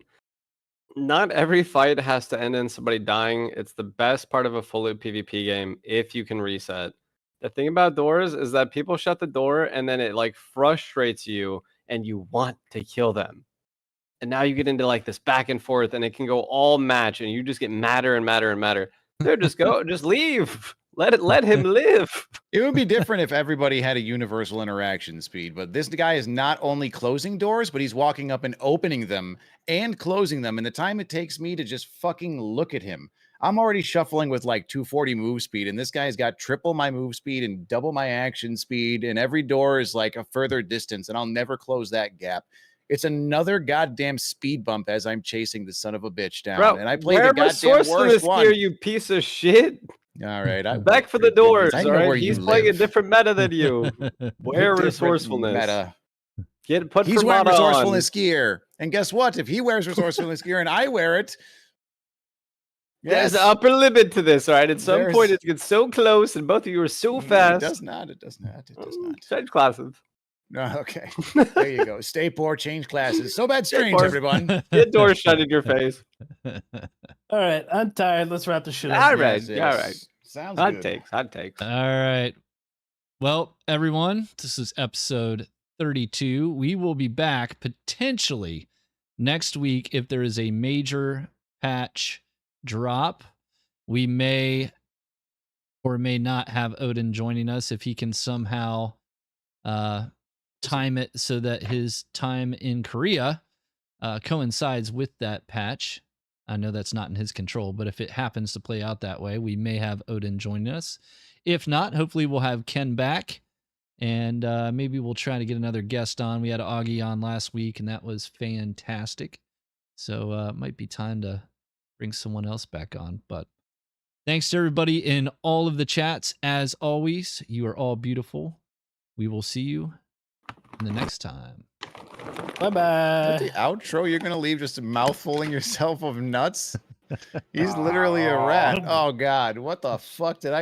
not every fight has to end in somebody dying. It's the best part of a fully PvP game if you can reset. The thing about doors is that people shut the door and then it like frustrates you and you want to kill them. And now you get into like this back and forth and it can go all match and you just get madder and madder and madder. Dude, just leave. Let him live. It would be different if everybody had a universal interaction speed, but this guy is not only closing doors, but he's walking up and opening them and closing them. And the time it takes me to just fucking look at him, I'm already shuffling with like 240 move speed, and this guy's got triple my move speed and double my action speed, and every door is like a further distance, and I'll never close that gap. It's another goddamn speed bump as I'm chasing the son of a bitch down. Bro, And I played the goddamn resourcefulness worst one. here, you piece of shit. All right. Back for the doors, I all know right? where you He's playing a live. different meta than you. Wear Different resourcefulness. Meta. Put He's wearing Fermata resourcefulness gear. And guess what? If he wears resourcefulness gear and I wear it, There's an upper limit to this, all right? At some point, There's- it gets so close and both of you are so It fast. does not. It does not. It does not. Change classes. No, okay. There you go. Stay poor, change classes. So bad strange, poor. everyone. Get doors shut in your face. All right, I'm tired. Let's wrap this shit up. All right. Yes, All yes. right. Sounds Hot good. takes. Hot takes. All right. Well, everyone, this is episode 32. We will be back potentially next week if there is a major patch drop. We may or may not have Odin joining us if he can somehow time it so that his time in Korea coincides with that patch. I know that's not in his control, but if it happens to play out that way, we may have Odin joining us. If not, hopefully we'll have Ken back, and maybe we'll try to get another guest on. We had Augie on last week, and that was fantastic. So it might be time to bring someone else back on. But thanks to everybody in all of the chats. As always, you are all beautiful. We will see you in the next time. Bye Is that bye. the outro? You're going to leave just mouthfuling yourself of nuts? He's literally a rat. Oh, God. What the fuck did I